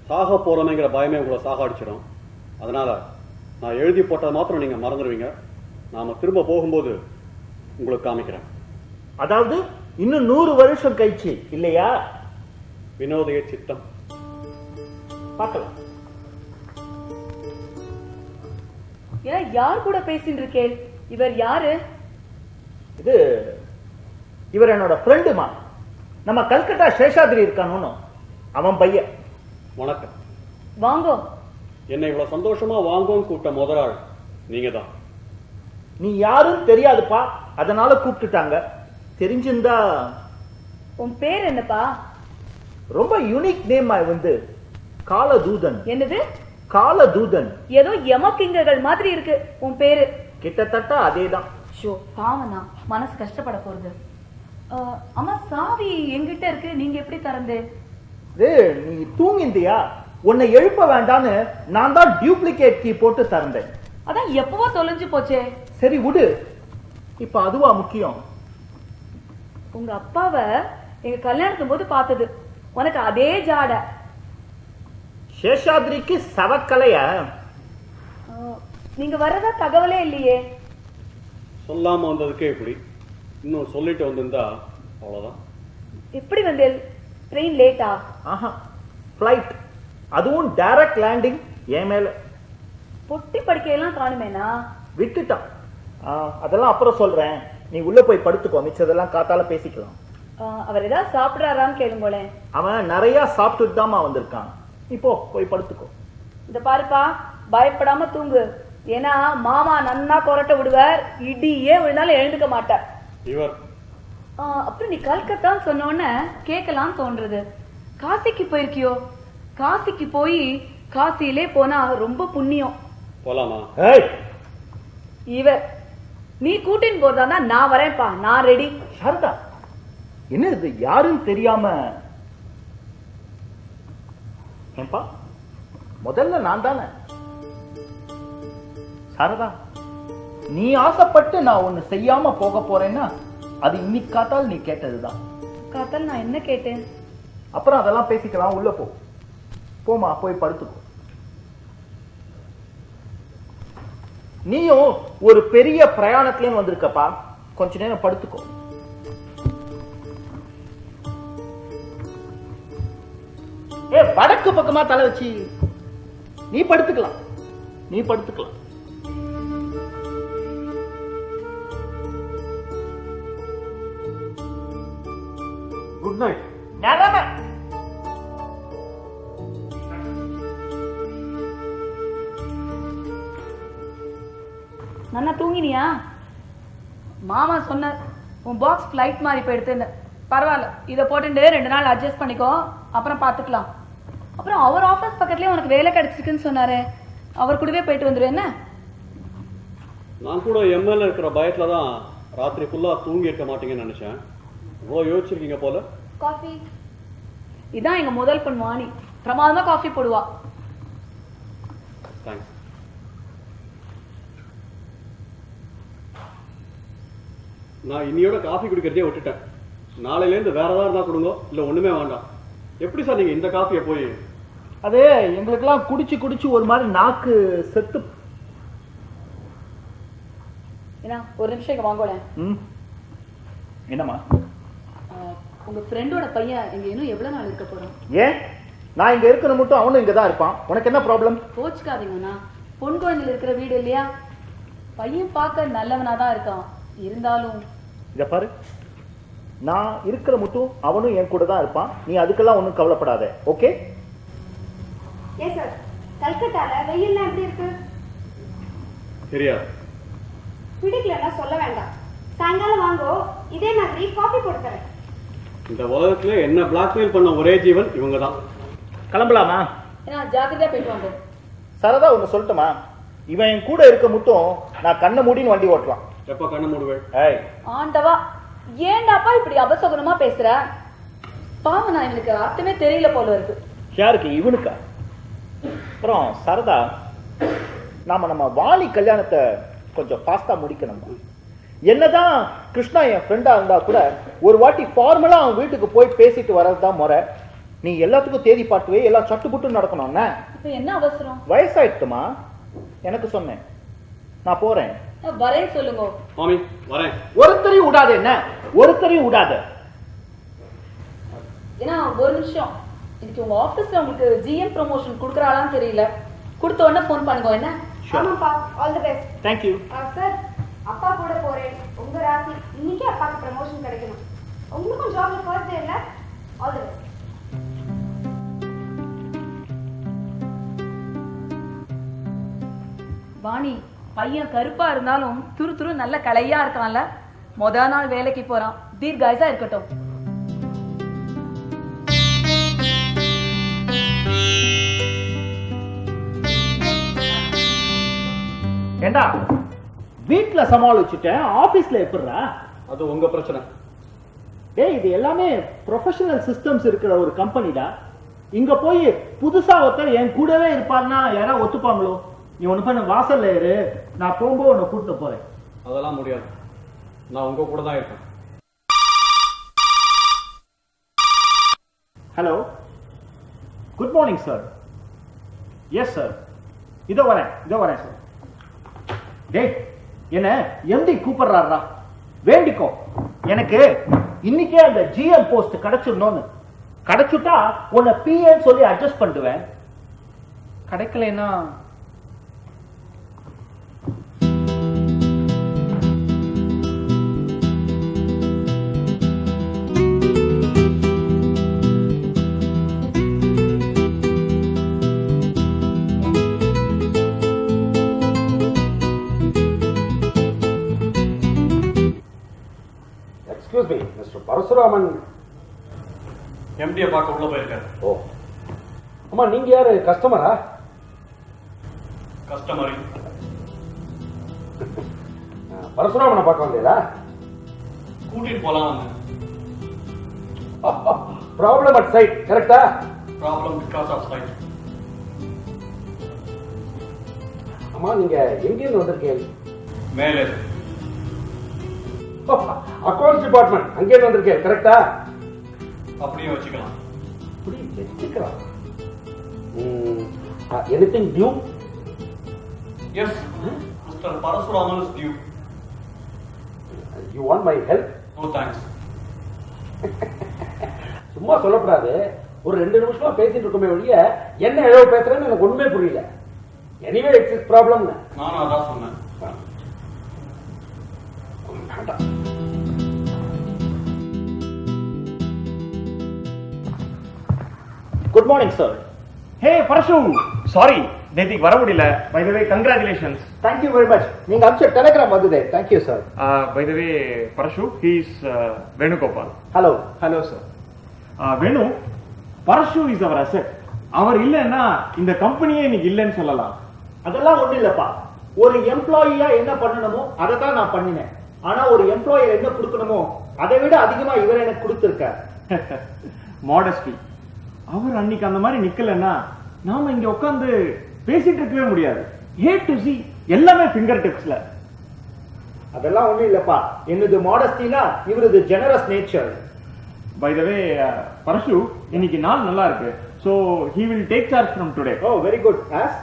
சாக போறோமேங்கிற பயமே உங்களை சாகடிச்சிடும். அதனால நான் எழுதி போட்டதை மாத்திரம் நீங்க மறந்துடுவீங்க. நாம திரும்ப போகும்போது உங்களுக்கு காமிக்கிறேன். அதாவது இன்னும் 100 வருஷம் கழிச்சு இல்லையா? வினோதய சித்தம். பார்க்கலாம். ஏன் யார் கூட பேசிட்டு இருக்கேன்? இவர் யாரு? இவர் என்னோட ஃப்ரெண்டுமா. நம்ம கல்கட்டா சேஷாத்ரி இருக்கானு, அவன் பையன். வணக்கம். வாங்கோ. என்னை இவ்வளவு சந்தோஷமா வாங்கோன்னு கூப்பிட்ட முதல் ஆள் நீங்க தான். நீ யாருன்னு தெரியாதுப்பா, அதனால கூப்பிட்டுட்டாங்க. தெரிஞ்சிருந்தா. உன் பேர் என்னப்பா? ரொம்ப யூனிக் நேம். காலதூதன். என்னது? காலதூதன். ஏதோ யமகிங்கர்கள் மாதிரி இருக்கு உன் பேரு. கிட்டத்தட்ட அதேதான். ஷோ, பாவனா, மனசு கஷ்டப்பட போறது. அம்மா, சாவி எங்கிட்ட இருக்கு, நீங்க எப்படி திறந்து? நீ தூங்கிந்தியா? உன்னை எழுப்ப வேண்டான்னு நான் தான் டியூப்ளிகேட் கீ போட்டு திறந்தேன். அதான் எப்பவோ தொலைஞ்சு போச்சே. சரி விடு, இப்ப அதுவா முக்கியம்? உங்க அப்பாவை எங்க கல்யாணத்தும் போது பார்த்தது. உனக்கு அதே ஜாட. சேஷாத்ரிக்கு சவக்கலையா? நீங்க வர்றதா தகவலே இல்லையே. சொல்லாம வந்ததுக்கே இப்படி, இன்னும் சொல்லிட்டு வந்திருந்தா அவ்வளவுதான். எப்படி வந்தேன்? ட்ரெயின் லேட்டா? ஆஹா, ஃப்ளைட், அதுவும் டைரக்ட் லேண்டிங் என் மேல. பொட்டி படிக்கையெல்லாம் காணுமேனா? விட்டுட்டான். அதெல்லாம் அப்புறம் சொல்றேன், நீ உள்ள போய் படுத்துக்கோ, மிச்சதெல்லாம் காத்தால பேசிக்கலாம். அவர் ஏதாவது சாப்பிடுறாரான்னு கேளுங்களேன். அவன் நிறைய சாப்பிட்டுட்டு தாமா வந்திருக்கான். இப்போ போய் படுத்துக்கோ. இந்த பாருப்பா, பயப்படாம தூங்கு. ஏன்னா மாமா நன்னா கொரட்ட விடுவார், இடியே விழுந்தாலும் எழுந்துக்க மாட்டார். இவர் அப்புறம் நீ கல்கத்தான்னு சொன்னோன்னு கேட்கலாம் தோன்றது. காசிக்கு போயிருக்கியோ? காசிக்கு போய் காசியிலே போனா ரொம்ப புண்ணியம். போலாமா? இவர் நீ கூட்டின்னு போறதா நான் வரேன்ப்பா, நான் ரெடி. சாரதா, என்ன இது யாரும் தெரியாம? ஏன்பா, முதல்ல நான் தானே. சாரதா, நீ ஆசைப்பட்டு நான் ஒண்ணு செய்யாம போக போறேன்னா அது இன்னைக்கு காத்தால் நீ கேட்டதுதான். காத்தால் நான் என்ன கேட்டேன்? அப்புறம் அதெல்லாம் பேசிக்கலாம். உள்ள போ, போமா, போய் படுத்துக்கோ. நீயும் ஒரு பெரிய பிரயாணத்திலேயும் வந்திருக்கப்பா, கொஞ்ச நேரம் படுத்துக்கோ. வடக்கு பக்கமா தலை வச்சு நீ படுத்துக்கலாம், நீ படுத்துக்கலாம். Good night. நல்லா தூங்கினியா? மாமா சொன்னார் உன் பாக்ஸ் ஃப்ளைட் மாதிரி போயிடுத்துன்னு. பரவாயில்ல, இதை போட்டுட்டு 2 நாள் அட்ஜஸ்ட் பண்ணிக்கோ, அப்புறம் பார்த்துக்கலாம். அப்புறம் அவர் ஆஃபீஸ் பக்கத்துலேயே உனக்கு வேலை கிடைச்சிருக்குன்னு சொன்னாரு, அவர் கூடவே போயிட்டு வந்துடும். என்ன? நான் கூட எம்எல்ஏ இருக்கிற பயத்துல தான் ராத்திரி ஃபுல்லா தூங்கி இருக்க மாட்டீங்கன்னு நினைச்சேன். இவ்வளோ யோசிச்சிருக்கீங்க போல. காஃபி. இதான் எங்க முதல் பொண்ணு வாணி, பிரமாதமா காஃபி போடுவா. தேங்க்ஸ். நான் இன்னையோட காஃபி குடிக்கிறதே விட்டுட்டேன். நாளையிலேருந்து வேற ஏதாவது இருந்தா கொடுங்க, இல்லை ஒண்ணுமே வேண்டாம். எப்படி சார் நீங்க இந்த காஃபியை போய்? அது எங்களுக்கெல்லாம் குடிச்சு குடிச்சு ஒரு மாதிரி நாக்கு செத்து. ஏன்னா ஒரு நிமிஷம் இங்க வாங்கோல. என்னம்மா? உங்க ஃப்ரெண்டோட பையன் இங்க இன்னும் எவ்வளவு நாள் இருக்க போறோம்? ஏன் நான் இங்க இருக்கணும் மட்டும் அவனும் இங்க தான் இருப்பான், உனக்கு என்ன ப்ராப்ளம்? கோச்சுக்காதீங்கண்ணா, பொன் குழந்தைல இருக்கிற வீடு இல்லையா? பையன் பார்க்க நல்லவனா தான் இருக்கான், இருந்தாலும் இத பாரு, நான் இருக்கிற மட்டும் அவனும் என் கூட தான் இருப்பான், நீ அதுக்கெல்லாம் ஒன்றும் கவலைப்படாத. ஓகே? ஏ சார், கல்கட்டால வெயில்லாம் எப்படி இருக்கு? தெரியாது. பிடிக்கலன்னா சொல்ல வேண்டாம், சாயங்காலம் வாங்கோ, இதே மாதிரி காஃபி போட்டு தரேன். இந்த உலகத்துல என்ன பிளாக்மெயில் பண்ண ஒரே ஜீவன் இவங்க தான். கிளம்பலாமா? ஏன்னா ஜாக்கிரதையா போயிட்டு வாங்க. சரதா ஒன்று சொல்லட்டுமா? இவன் என் கூட இருக்க மட்டும் நான் கண்ணை மூடின்னு வண்டி ஓட்டலாம். எப்ப கண்ண மூடுவேன்? ஏய் ஆண்டவா, ஏண்டாப்பா இப்படி அபசகுனமா பேசுற? பாவம், நான் இவனுக்கு அர்த்தமே தெரியல போல இருக்கு. யாருக்கு? இவனுக்கா? அப்புறம் சரதா, நம்ம வாலி கல்யாணத்தை கொஞ்சம் ஃபாஸ்டா முடிக்கணும். என்னதான் கிருஷ்ணா என் ஃப்ரெண்டா இருந்தா கூட ஒரு வாட்டி ஃபார்மலா அவன் வீட்டுக்கு போய் பேசிட்டு வர்றதுதான் முறை. நீ எல்லாத்துக்கும் தேதி பாட்டுவே, எல்லாம் சட்டுப்புட்டு நடக்கணும்னா இப்ப என்ன அவசரம்? வயசாயிட்டுமா? எனக்கு சொன்னேன், நான் போறேன். வரேன் சொல்லுங்க. மாமி வரேன். ஒருத்தரையும் விடாது, என்ன ஒருத்தரையும் விடாத. ஏன்னா ஒரு நிமிஷம், இன்னைக்கு உங்க ஆபீஸ்ல உங்களுக்கு ஜிஎம் ப்ரமோஷன் கொடுக்கறாளான்னு தெரியல, கொடுத்த உடனே போன் பண்ணுங்க. என்ன? ஆமாப்பா, all the best. Thank you sir, அப்பா கூட போறேன், உங்க ராசி இன்னைக்கே அப்பாக்கு ப்ரமோஷன் கிடைக்கணும். உங்களுக்கும் ஜாப்ல ஃபர்ஸ்ட் டே இல்ல? All the best. வாணி, பையன் கருப்பா இருந்தாலும் துரு துரு நல்ல கலையா இருக்கான்ல. முதல் நாள் வேலைக்கு போறான், தீர்காயுசா இருக்கட்டும். ஏண்டா வீட்டுல சமாளிச்சுட்டேன், ஆபீஸ்ல எப்படிடா? அது உங்க பிரச்சனை. டேய், இது எல்லாமே ப்ரொஃபஷனல் சிஸ்டம்ஸ் இருக்கிற ஒரு கம்பெனிடா. இங்க போய் புதுசா ஒருத்தர் என் கூடவே இருப்பாருன்னா யாராவது ஒத்துப்பாங்களோ? நீ ஒண்ணு பண்ண, வாசல்ல இரு, நான் போகும்போது உன்னை கூட்டு போறேன். அதெல்லாம் முடியாது, நான் உங்க கூட தான் இருக்கேன். Hello, good morning sir. Yes sir, இதோ வரேன் சார். டேய் என்ன எம்டி கூப்பிடுறாரா, வேண்டிக்கோ. எனக்கு இன்னைக்கே அந்த ஜிஎம் போஸ்ட் கிடைச்சிடணும்னு. கிடைச்சுட்டா உன்னை பிஏன்னு சொல்லி அட்ஜஸ்ட் பண்ணுவேன். கிடைக்கலன்னா எக்ஸ்கியூஸ் மீ மிஸ்டர் பரசுராமன். எம்டியை பார்க்க உள்ள போயிருக்காரு. ஓ அம்மா, நீங்க யாரு? கஸ்டமரா? கஸ்டமர் பரசுராமனை பார்க்க வந்தீங்களா? கூட்டிட்டு போலாம் வந்து. ப்ராப்ளம் அட் சைட், கரெக்டா? Problem because of sight. அம்மா, நீங்க எங்கிருந்து வந்திருக்கீங்க? மேலே அக்கௌண்ட்ஸ் டிபார்ட்மெண்ட், அங்கேருந்து வந்திருக்கேன், கரெக்டா? அப்படியே வச்சுக்கலாம். அப்படி வச்சுக்கலாம். Anything due? Yes, mister Parasuraman is due. You want my help? No thanks. சும்மா சொல்லக்கூடாது. ஒரு 2 நிமிஷமா பேசிட்டு இருக்கோமே ஒழிய என்ன எவ்வளவு பேசுறேன்னு எனக்கு ஒண்ணுமே புரியல. Anyway it's is problem. நானும் அதான் சொன்னேன். Good morning sir. Hey Parashu, sorry நேத்திக்கு வர முடியல. By the way congratulations. Thank you very much. நீங்க அனுப்பிச்ச டெலிகிராம் வந்ததே. Thank you sir. By the way Parashu, he is Venugopal. Hello. Hello sir. Venu, Parashu is our asset. அவர் இல்லைன்னா இந்த கம்பெனியே இன்னைக்கு இல்லைன்னு சொல்லலாம். அதெல்லாம் ஒண்ணு இல்லப்பா. ஒரு எம்ப்ளாயியா என்ன பண்ணணுமோ அதை தான் நான் பண்ணினேன். ஆனா ஒரு எம்ப்ளாயர் என்ன கொடுக்கணுமோ அதை விட அதிகமா இவர் எனக்கு கொடுத்திருக்கார். மாடஸ்டி. அவர் அன்னைக்கு அந்த மாதிரி நிக்கலன்னா நாம இங்க உட்கார்ந்து பேசிட்டு இருக்கவே முடியாது. ஏ டு சி எல்லாமே ஃபிங்கர் டிப்ஸ்ல. அதெல்லாம் ஒண்ணு இல்லப்பா. என்னது மாடஸ்டினா இவரது generous nature. By the way Parashu, இன்னைக்கு நாள் நல்லா இருக்கு. So he will take charge from today. Oh very good. As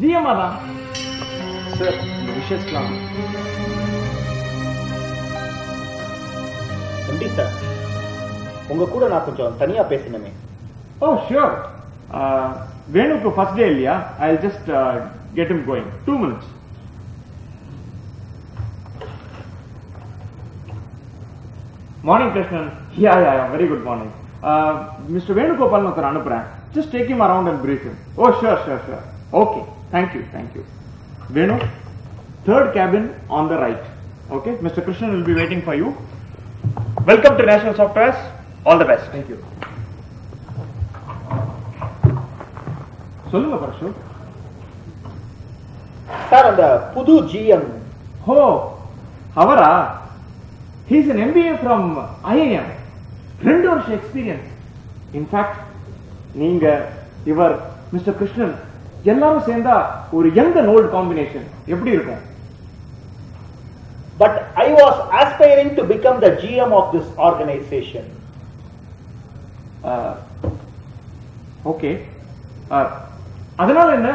ஜிஎம்மா தான் சார். இந்த விஷயம்லாம் எம்டி சார், உங்க கூட நான் கொஞ்சம் தனியா பேசணுமே. ஓ ஷியோர். வேணுக்கு ஃபர்ஸ்ட் டே இல்லையா? I just get him going. 2 minutes. Morning Krishnan. Yeah very good morning. Mister Venugopal ஒருத்தர் அனுப்புறேன். Just take him around and brief him. O sure. Okay, thank you. Venu, 3rd cabin on the right. Okay, Mr. Krishnan will be waiting for you. Welcome to National Softwares. All the best. Thank you. சொல்லுங்க Parasu. Sir, அந்த புது GM. ஹோ, அவரா? he is an MBA from IIM. 2 வருஷம் experience. In fact நீங்க, இவர், mister Krishnan எல்லாரும் சேர்ந்தா ஒரு யங் அண்ட் ஓல்ட் காம்பினேஷன் எப்படி இருக்கும்? But I was aspiring to become the GM of this organization. Okay, அதனால என்ன?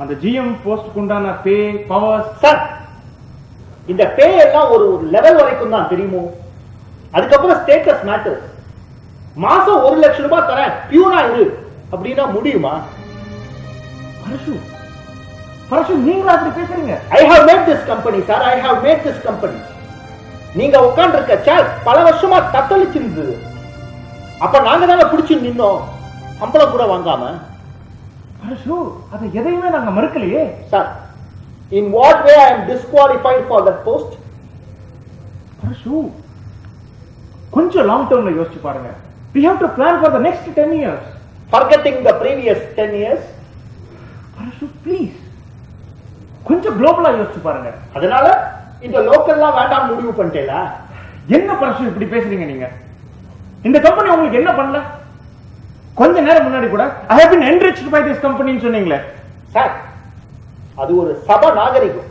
அந்த ஜிஎம் போஸ்ட் உண்டான பே பவர்ஸ். சார், இந்த பே எல்லாம் ஒரு லெவல் வரைக்கும் தான் தெரியுமோ. அதுக்கப்புறம் ஸ்டேட்டஸ் மேட்டர்ஸ். மாசம் 1 லட்சம் ரூபாய் தரேன், பியூனா இரு அப்படின்னா முடியுமா? பரசு, நீங்க அப்படி பேசுறீங்க? I have made this company, sir. I have made this company. நீங்க உட்கார்ந்து இருக்க சேர் பல வருஷமா தத்தளிச்சிருந்தது. அப்ப நாங்க தானே பிடிச்சு நின்னோம், சம்பளம் கூட வாங்காம. பரசு, அதை எதையுமே நாங்க மறுக்கலையே. Sir, in what way I am disqualified for that post? Parashu, கொஞ்சம் லாங் டர்ம்ல யோசிச்சு பாருங்க. We have to plan for the next 10 years. Forgetting the previous 10 years? Parasu, please கொஞ்சம் குளோபலா யோசிச்சு பாருங்க. அதனால இந்த லோக்கல்லாம் வேண்டாம் முடிவு பண்ணிட்டேனா? என்ன பரசு இப்படி பேசுறீங்க நீங்க? இந்த கம்பெனி உங்களுக்கு என்ன பண்ணல? கொஞ்ச நேரம் முன்னாடி கூட I have been enriched by this company ன்னு சொன்னீங்களே. சார், அது ஒரு சப நாகரிகம்.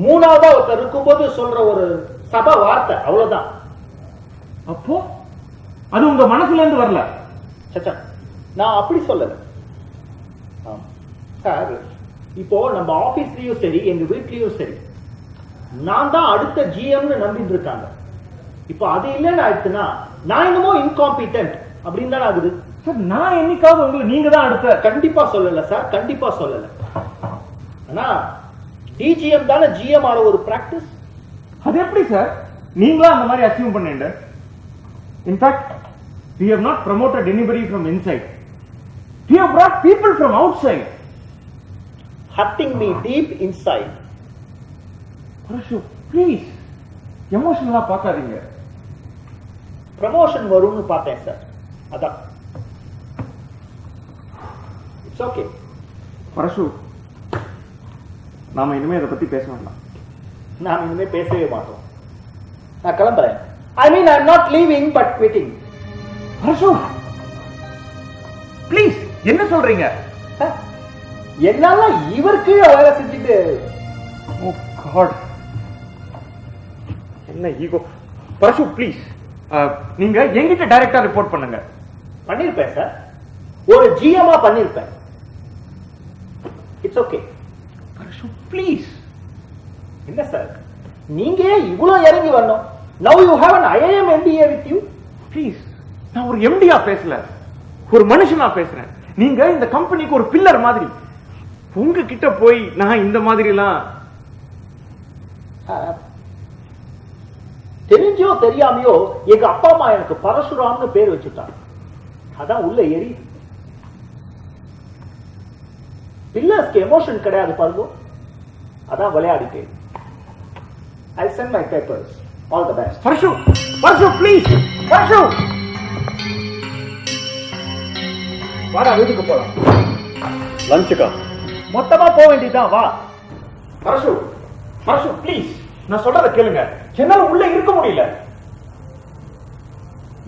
மூணாவதா ஒருத்தர் இருக்கும்போது சொல்ற ஒரு சப வார்த்தை, அவ்வளவுதான். அப்போ அது உங்க மனசுல இருந்து வரல? சச்சா, நான் அப்படி சொல்லல. சார், இப்போ நம்ம ஆபீஸ்லயும் சரி எங்க வீட்லயும் சரி நான் தான் அடுத்த ஜிஎம்னு நம்பிட்டு இருக்காங்க. இப்போ அது இல்லைன்னு ஆயிடுச்சுன்னா நான் என்னமோ இன்காம்பிட்டன்ட் அப்படின்னு தான் ஆகுது. சார் நான் என்னைக்காவது உங்களை நீங்க தான் அடுத்த கண்டிப்பா சொல்லல சார், கண்டிப்பா சொல்லல. ஆனா டிஜிஎம் தானே ஜிஎம் ஆன ஒரு பிராக்டிஸ். அது எப்படி சார் நீங்களா அந்த மாதிரி அச்சீவ் பண்ணீங்க? In fact we have not promoted anybody from inside. We have brought people from outside. Hurting me deep inside. Parashu, please. எமோஷனலா பார்க்காதீங்க. ப்ரமோஷன் வரும்னு பார்த்தேன் சார், அதான். It's okay. பரசு, நாம இனிமே இதை பத்தி பேச வேண்டாம். நாம் இனிமே பேசவே மாட்டோம். நான் கிளம்புறேன். I mean I am not leaving but quitting. Parashu, please, என்ன சொல்றீங்க? என்னால இவருக்கு வேலை செஞ்சுட்டு ஓ காட், என்ன ஈகோ. பரசு ப்ளீஸ், நீங்க என்கிட்ட டைரக்டா ரிப்போர்ட் பண்ணுங்க. பண்ணிருப்பேன் சார், ஒரு ஜிஎம்ஆ பண்ணிருப்பேன். It's okay. பரசு ப்ளீஸ். என்ன சார் நீங்க இவ்வளவு இறங்கி வரணும்? Now you have an IIM MBA with you. Please, நான் ஒரு எம்டியா பேசல, ஒரு மனுஷனா பேசுறேன். நீங்க இந்த கம்பெனிக்கு ஒரு பில்லர் மாதிரி. உங்ககிட்ட போய் நான் இந்த மாதிரி எல்லாம் தெரிஞ்சோ தெரியாமையோ எங்க அப்பா அம்மா எனக்கு பரசுராம்னு பேர் வச்சுட்டாங்க. அதான் உள்ள ஏறி பில்லர்ஸ்க்கு எமோஷன் கிடையாது பாருங்க, அதான் விளையாடிட்டேன். I'll send my papers. All the best. Parasu, Parasu please, Parasu. வாடா வீட்டுக்கு போலாம். லஞ்சுக்கா? மொத்தமா போக வேண்டியதுதான், வா. பரசு, பரசு ப்ளீஸ், நான் சொல்றத கேளுங்க. என்னால உள்ள இருக்க முடியல.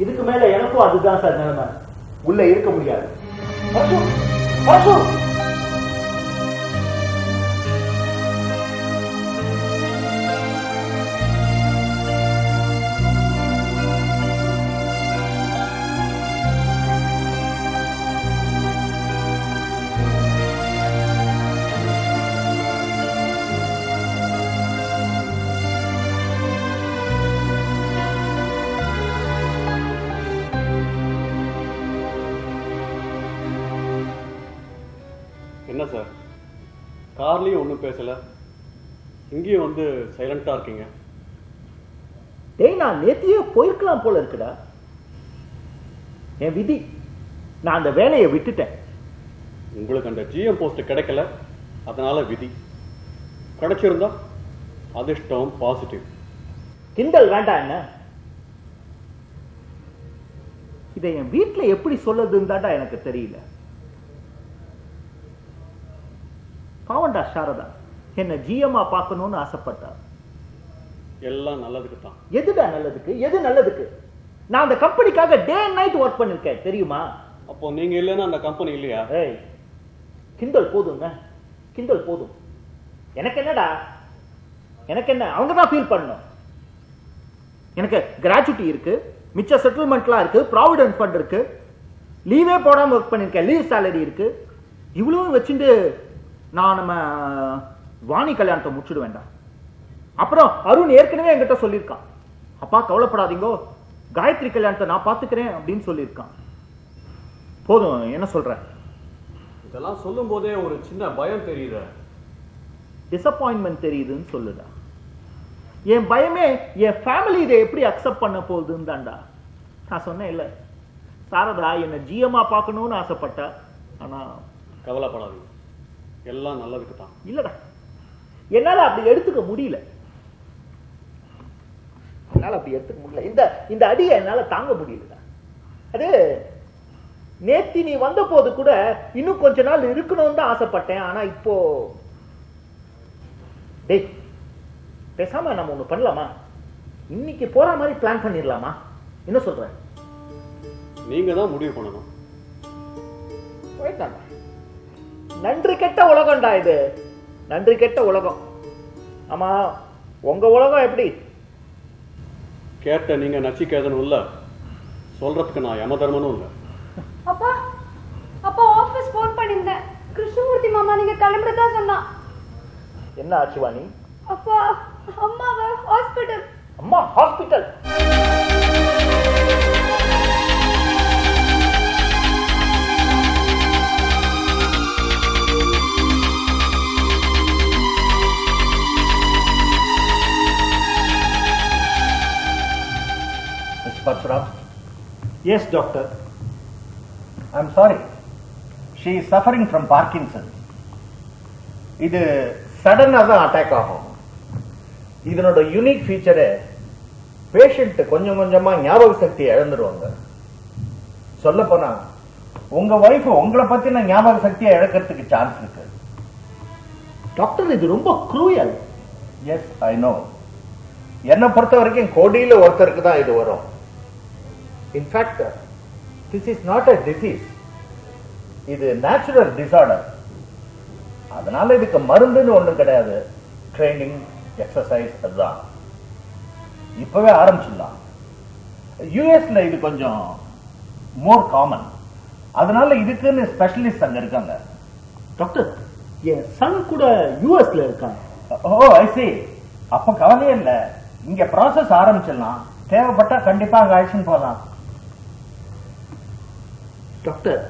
இதுக்கு மேல எனக்கும் அதுதான் சார் நிலைமை. உள்ள இருக்க முடியாது. பரசு, பரசு. என்ன சார், கார்லயும் ஒன்றும் பேசல, இங்கேயும் வந்து சைலண்டா இருக்கீங்க? டேய், நான் நேத்தியே போயிருக்கலாம் போல இருக்குடா. என் விதி, நான் அந்த வேலையை விட்டுட்டேன். உங்களுக்கு அந்த ஜிஎம் போஸ்ட் கிடைக்கல, அதனால விதி. கிடைச்சிருந்தா அதிர்ஷ்டம் பாசிட்டிவ். கிண்டல் வேண்டாம். என்ன இதை என் வீட்டுல எப்படி சொல்லதுன்னு தாண்டா எனக்கு தெரியல. பாவண்டா சாரதா என்ன ஜிஎம்ஆ பார்க்கணும்னு ஆசைப்பட்டா. எல்லாம் நல்லதுக்கு தான். எதுடா நல்லதுக்கு? எது நல்லதுக்கு? நான் அந்த கம்பெனிக்காக டே அண்ட் நைட் ஒர்க் பண்ணிருக்கேன் தெரியுமா? அப்போ நீங்க இல்லைன்னா அந்த கம்பெனி இல்லையா? ஏய், கிண்டல் போதுங்க, கிண்டல் போதும். எனக்கு என்னடா, எனக்கு என்ன, அவங்க தான் ஃபீல் பண்ணணும். எனக்கு கிராச்சுவிட்டி இருக்கு, மிச்ச செட்டில்மெண்ட்லாம் இருக்கு, ப்ராவிடன்ட் ஃபண்ட் இருக்கு, லீவே போடாம ஒர்க் பண்ணிருக்கேன், லீவ் சேலரி இருக்கு. இவ்வளவு வச்சுட்டு நான் நம்ம வாணி கல்யாணத்தை முடிச்சுட வேண்டாம். அப்புறம் அருண் ஏற்கனவே என்கிட்ட சொல்லியிருக்கான், அப்பா கவலைப்படாதீங்கோ, காயத்ரி கல்யாணத்தை நான் பார்த்துக்கிறேன் அப்படின்னு சொல்லியிருக்கான். போதும், என்ன சொல்ற? இதெல்லாம் சொல்லும் போதே ஒரு சின்ன பயம் தெரியுற. டிசப்பாயின்மெண்ட் தெரியுதுன்னு சொல்லுடா. என் பயமே என் ஃபேமிலி இதை எப்படி அக்செப்ட் பண்ண போகுதுன்னு தான்டா. நான் சொன்னேன் இல்ல, சாரதா என்ன ஜிஎம்ஆ பார்க்கணும்னு ஆசைப்பட்டா. ஆனா கவலைப்படாதீங்க, எல்லாம் நல்லதுக்கு தான். இல்லடா, என்னால அப்படி எடுத்துக்க முடியல. என்னால அப்படி எடுத்துக்க முடியல. இந்த அடியை என்னால தாங்க முடியலடா. அது நேத்தி நீ வந்த போது கூட இன்னும் கொஞ்ச நாள் இருக்கணும்னு தான் ஆசைப்பட்டேன். ஆனா இப்போ டேய், பேசாம நம்ம ஒண்ணு பண்ணலாமா? இன்னைக்கு போற மாதிரி பிளான் பண்ணிடலாமா? என்ன சொல்ற? நீங்க தான் முடிவு பண்ணணும். போயிட்டாங்க. நன்றி கெட்ட உலகம்டா இது, நன்றி கெட்ட உலகம். ஆமா, உங்க உலகம் எப்படி? கேட்ட நீங்க நச்சிக்கேதனும் இல்ல, சொல்றதுக்கு நான் யமதர்மனும் இல்ல. அப்பா, அப்பா ஆபீஸ் போன் பண்ணிருந்தேன். கிருஷ்ணமூர்த்தி மாமா நீங்க கிளம்புறதா சொன்னா. என்ன ஆச்சு வாணி? அப்பா அம்மாவை ஹாஸ்பிட்டல். அம்மா hospital? Parsuram? Yes, doctor. I'm sorry. She is suffering from Parkinson's. இது சடனா தான் அட்டாக் ஆகும். இதனோட யூனிக் ஃபீச்சரு பேஷண்ட் கொஞ்சம் கொஞ்சமா ஞாபக சக்தி இழந்துருவாங்க. சொல்ல போனா உங்க வைஃப் உங்களை பத்தின ஞாபக சக்தியை இழக்கிறதுக்கு சான்ஸ் இருக்கு. டாக்டர் இது ரொம்ப க்ரூயல். S I know. என்னை பொறுத்த வரைக்கும் கோடியில ஒருத்தருக்கு தான் இது வரும். In fact this is not a disease. இது நேச்சுரல் டிசார்டர். அதனால இதுக்கு மருந்துன்னு ஒண்ணும் கிடையாது. ட்ரைனிங், எக்ஸசைஸ் அதுதான். இப்பவே ஆரம்பிச்சிடலாம். யூஎஸ்ல இது கொஞ்சம் மோர் காமன். அதனால இதுக்குன்னு ஸ்பெஷலிஸ்ட் அங்க இருக்காங்க. டாக்டர், என் சன் கூட யூஎஸ்ல இருக்காங்க. ஓ ஐ see. அப்ப கவலையே இல்ல. இங்க ப்ராசஸ் ஆரம்பிச்சிடலாம். தேவைப்பட்டா கண்டிப்பா அங்க அழைச்சின்னு போகலாம். டாக்டர்,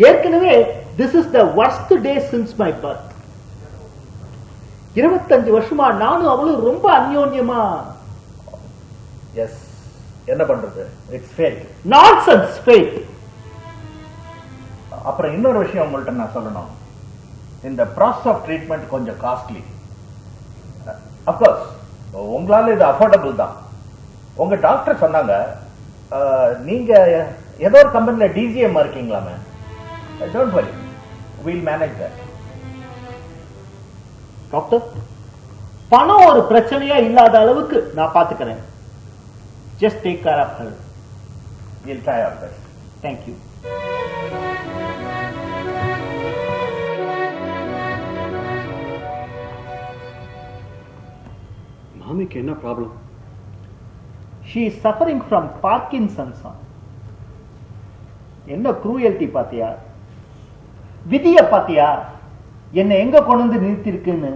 ஏற்கனவே this is the worst day since my birth. 25 வருஷமா நானும் அவளும் ரொம்ப அந்யோன்யமா. எஸ், என்ன பண்றது? It's fate. Nonsense fate. அப்புறம் இன்னொரு விஷயம் உங்கள்ட்ட நான் சொல்லணும். இந்த ப்ராசஸ் ஆஃப் ட்ரீட்மெண்ட் கொஞ்சம் காஸ்ட்லி. அப்கோர்ஸ் உங்களால இது அஃபோர்டபுள் தான். உங்க டாக்டர் சொன்னாங்க நீங்க ஏதோ ஒரு கம்பெனில DGM இருக்கீங்களாமே. Don't worry, we'll manage that. Doctor, பணம் ஒரு பிரச்சனையா இல்லாத அளவுக்கு நான் பாத்துக்கிறேன். Just take care of her. We'll try our best. Thank you. மாமிக்கு என்ன problem? She is suffering from Parkinson's. என்ன க்ரூயல்டி பாத்தியா? விதிய பாத்தியா? என்ன எங்க கொண்டு வந்து நிறுத்திருக்குன்னு.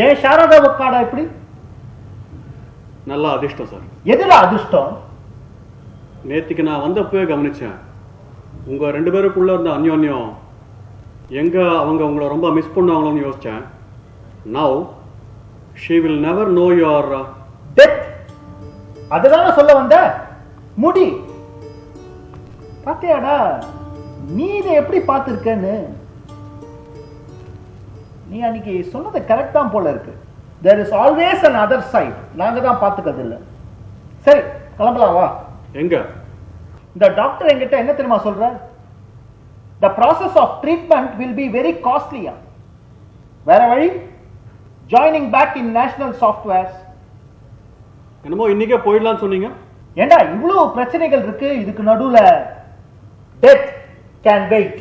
ஏன் சாரதா உட்காடா இப்படி? நல்ல அதிர்ஷ்டம் சார். எதுல அதிர்ஷ்டம்? நேற்றுக்கு நான் வந்தப்பவே கவனிச்சேன். உங்க 2 பேருக்குள்ள இருந்த அந்யோன்யம் எங்க அவங்க உங்களை ரொம்ப மிஸ் பண்ணுவாங்களோன்னு யோசிச்சேன். Now she will never know your death. அதுதான சொல்ல வந்த. முடி பாத்தியாடா, நீ இதை எப்படி பார்த்திருக்கன்னு. நீ அன்னைக்கு சொன்னது கரெக்ட் தான் போல இருக்கு. there is always an other side. நாங்க தான் பார்த்துக்கிறது இல்ல. சரி, கிளம்பலாம் வா. எங்க? இந்த டாக்டர் என்கிட்ட என்ன தெரியுமா சொல்ற? the process of treatment will be very costly. வேற வழி? joining back in national softwares. என்னமோ இன்னைக்கே போயிடலாம்னு சொன்னீங்க. ஏண்டா இவ்வளவு பிரச்சனைகள் இருக்கு, இதுக்கு நடுவுல death can wait.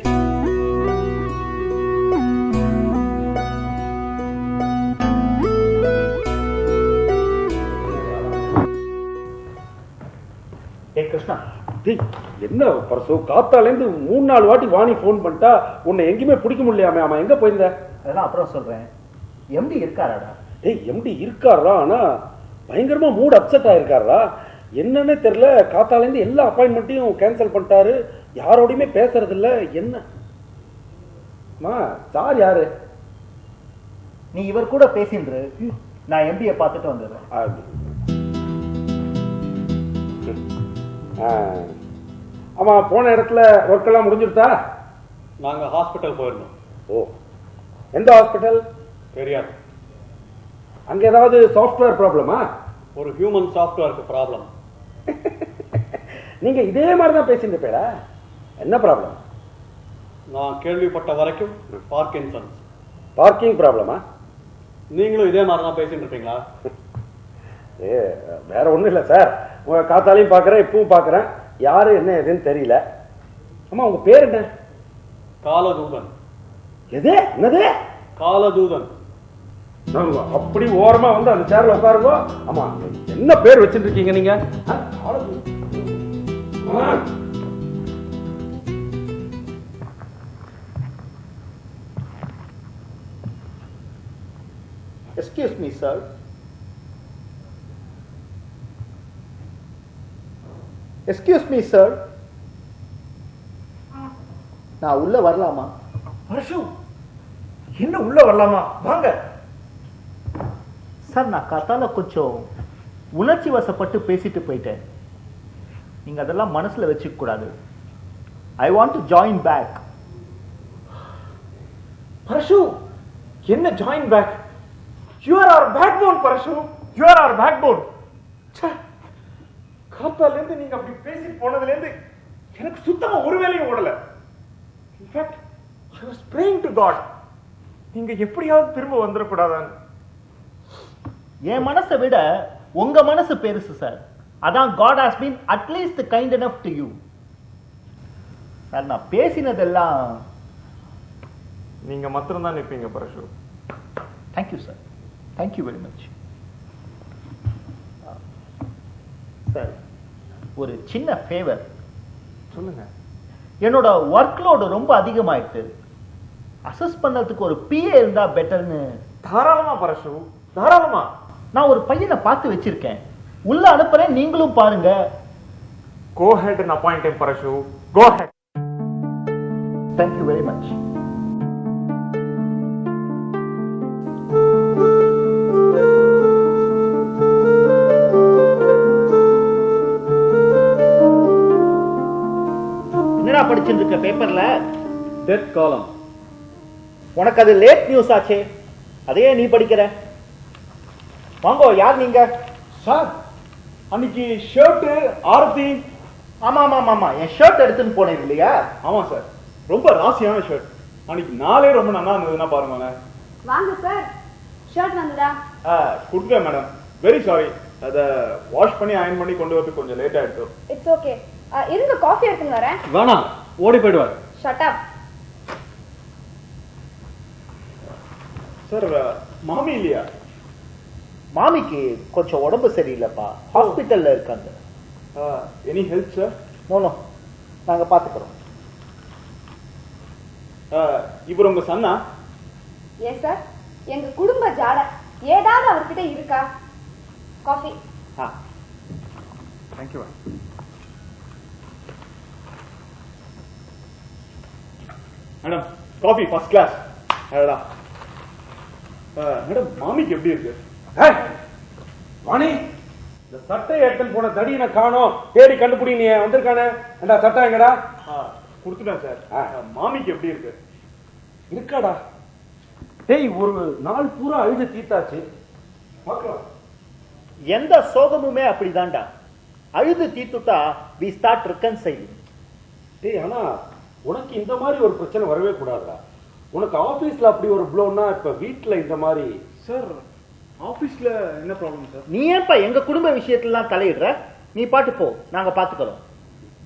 ஏ கிருஷ்ணா, என்ன பரசு, காத்தாலேருந்து 3-4 வாட்டி வாணி போன் பண்ணிட்டா உன்னை எங்கேயுமே பிடிக்க முடியலையாமே. அவன் எங்க போயிருந்த? அதெல்லாம் அப்புறம் சொல்றேன். எம்டி இருக்காராடா? ஏய், எம்டி இருக்காரா? ஆனா பயங்கரமா மூட் அப்செட் ஆயிருக்காரா? என்னன்னே தெரியல. காத்தாலேருந்து எல்லா அப்பாயின்மெண்ட்டையும் கேன்சல் பண்ணிட்டாரு. யாரோடையுமே பேசுறது இல்ல. என்ன சார்? யாரு? நீ இவர் கூட பேசின்று, நான் எம்டியை பார்த்துட்டு வந்துடுறேன். ஆமா, போன இடத்துல ஒர்க் எல்லாம் முடிஞ்சிருத்தா? நாங்க ஹாஸ்பிட்டல் போயிருந்தோம். ஓ, எந்த ஹாஸ்பிட்டல்? தெரியாது. அங்க ஏதாவது சாஃப்ட்வேர் ப்ராப்ளமா? ஒரு ஹியூமன் சாஃப்ட்வேருக்கு ப்ராப்ளம். நீங்க இதே மாதிரி தான் பேசிட்டு இருப்பீங்களா? என்ன ப்ராப்ளம்? நான் கேள்விப்பட்ட வரைக்கும் பார்க்கின்சன்ஸ். பார்க்கிங் ப்ராப்ளமா? நீங்களும் இதே மாதிரி தான் பேசிட்டு இருப்பீங்களா? வேற ஒண்ணும் இல்ல சார். உங்க காத்தாலையும் பாக்குறேன், இப்பவும் பாக்குறேன். யாரு என்ன எதுன்னு தெரியல. ஆமா, உங்க பேர் என்ன? காலதூதன். எது? என்னது? காலதூதன். அப்படி ஓரமா வந்து அந்த சேர்ல உட்காருங்க. ஆமா, என்ன பேர் வச்சுட்டு இருக்கீங்க நீங்க? Excuse me sir. Excuse me sir, நான் உள்ள வரலாமா? பரசு, என்ன உள்ள வரலாமா? வாங்க சார், நான் காத்தால கொஞ்சம் உணர்ச்சி வசப்பட்டு பேசிட்டு போயிட்டேன். நீங்க அதெல்லாம் மனசுல வச்சுக்க கூடாது. I want to join back. Parashu, என்ன join back? You are our backbone Parashu, you are our backbone. காத்தால இருந்து நீங்க அப்படி பேசி போனதுல இருந்து எனக்கு சுத்தமா ஒரு வேலையும் ஓடல. In fact I was praying to God, நீங்க எப்படியாவது திரும்ப வந்துடக்கூடாதான்னு. என் மனசை விட உங்க மனசு பெருசு சார். அதான் God has been at least kind enough to you. Sir, நான் பேசினதெல்லாம் நீங்க மாத்திரம் தான் நிற்பீங்க Parashu. Thank you sir, thank you very much sir. ஒரு சின்ன ஃபேவர். சொல்லுங்க. என்னோட ஒர்க் லோடு ரொம்ப அதிகமாயிட்டு, அசஸ் பண்ணதுக்கு ஒரு PA இருந்தா பெட்டர்னு. தாராளமா பரசு, தாராளமா. நான் ஒரு பையனை பார்த்து வச்சிருக்கேன், உள்ள அனுப்புறேன், நீங்களும் பாருங்க. Go ahead and appoint him Parasu. Go ahead. Thank you very much. என்னடா படிச்சுட்டு இருக்க பேப்பர்ல? டெத் காலம். உனக்கு அது லேட் நியூஸ் ஆச்சே, அதையே நீ படிக்கிற? வாங்கோ, யார் நீங்க? சார், அன்னைக்கு ஷர்ட் ஆரத்தி. ஆமா ஆமா ஆமா, என் ஷர்ட் எடுத்துன்னு போனேன் இல்லையா? ஆமா சார், ரொம்ப ராசியான ஷர்ட். அன்னைக்கு நாளே ரொம்ப நல்லா இருந்ததுன்னா பாருங்க. வாங்க சார், ஷர்ட் வந்ததா? கொடுத்துட்டேன் மேடம். வெரி சாரி, அதை வாஷ் பண்ணி அயன் பண்ணி கொண்டு வரதுக்கு கொஞ்சம் லேட் ஆயிடுச்சு. It's okay. இருங்க, காஃபி எடுத்துன்னு வரேன். வேணாம், ஓடி போயிடுவார். Shut up. சார், மாமி இல்லையா? மாமிக்கு கொஞ்சம் உடம்பு சரியில்லைப்பா, ஹாஸ்பிட்டல்ல இருக்காங்க. Any help sir? நோ, நாங்க பாத்துக்கிறோம். இவர் உங்க சன்னா? எஸ் சார், எங்க குடும்ப ஜாட ஏதாவது அவர்கிட்ட இருக்கா? Coffee. Thank you. Madam, coffee first class. அடடா. மேடம், மாமிக்கு எப்படி இருக்கு? வாணி, இந்த சட்டையை எடுத்துன்னு போன தடியனை காணோம், தேடி கண்டுபிடி. நீ வந்திருக்கானே, அந்த சட்டை எங்கடா? கொடுத்துட்டேன் சார். மாமிக்கு எப்படி இருக்கு? இருக்காடா. டேய், ஒரு நாள் பூரா அழுது தீத்தாச்சு. பார்க்கலாம். எந்த சோகமுமே அப்படிதான்டா, அழுது தீத்துட்டா we start reconciling. டேய், ஆனா உனக்கு இந்த மாதிரி ஒரு பிரச்சனை வரவே கூடாதுடா. உனக்கு ஆபீஸ்ல அப்படி ஒரு ப்ளோன்னா இப்ப வீட்டுல இந்த மாதிரி. சார், ஆபீஸ்ல என்ன ப்ராப்ளம் சார்? நீ ஏன்பா எங்க குடும்ப விஷயத்தெல்லாம் தலையிடுற? நீ பாட்டு போ, நாங்க பாத்துக்கிறோம்.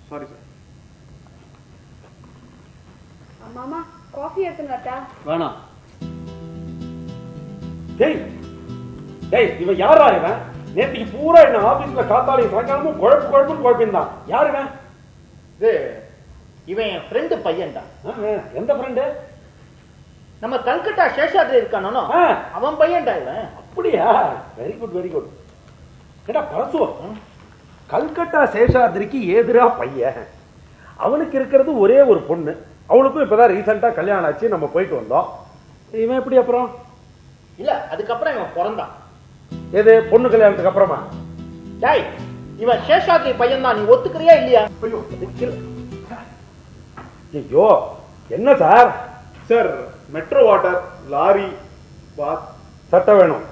Sorry sir. மாமா, காஃபி எடுத்துன்னு வரட்டா? வேணாம். டேய் டேய், இவன் யாரா? இவன் நேற்றுக்கு பூரா என்ன ஆபீஸ்ல காத்தாலையும் சாயங்காலமும் குழப்புன்னு குழப்பிந்தான். யாரு இவன்? இவன் என் ஃப்ரெண்டு பையன்டா. எந்த ஃப்ரெண்டு? நம்ம கல்கட்டா சேஷாத்ரி இருக்கானோ, அவன் பையன்டா இவன். அப்படியா? Very good, very good. ஏடா பரசு, கல்கட்டா சேஷாத்ரிக்கு ஏதிரா பையன். அவனுக்கு இருக்கிறது ஒரே ஒரு பொண்ணு. அவளுக்கும் இப்பதான் ரீசெண்டா கல்யாணம் ஆச்சு, நம்ம போயிட்டு வந்தோம். இவன் எப்படி அப்புறம்? இல்ல, அதுக்கப்புறம் இவன் பிறந்தான். எது, பொண்ணு கல்யாணத்துக்கு அப்புறமா? டேய், இவன் சேஷாத்ரி பையன் தான், நீ ஒத்துக்கிறியா இல்லையா? ஐயோ, என்ன sir? Sir, metro water, lorry, bath, சட்டை வேணும்.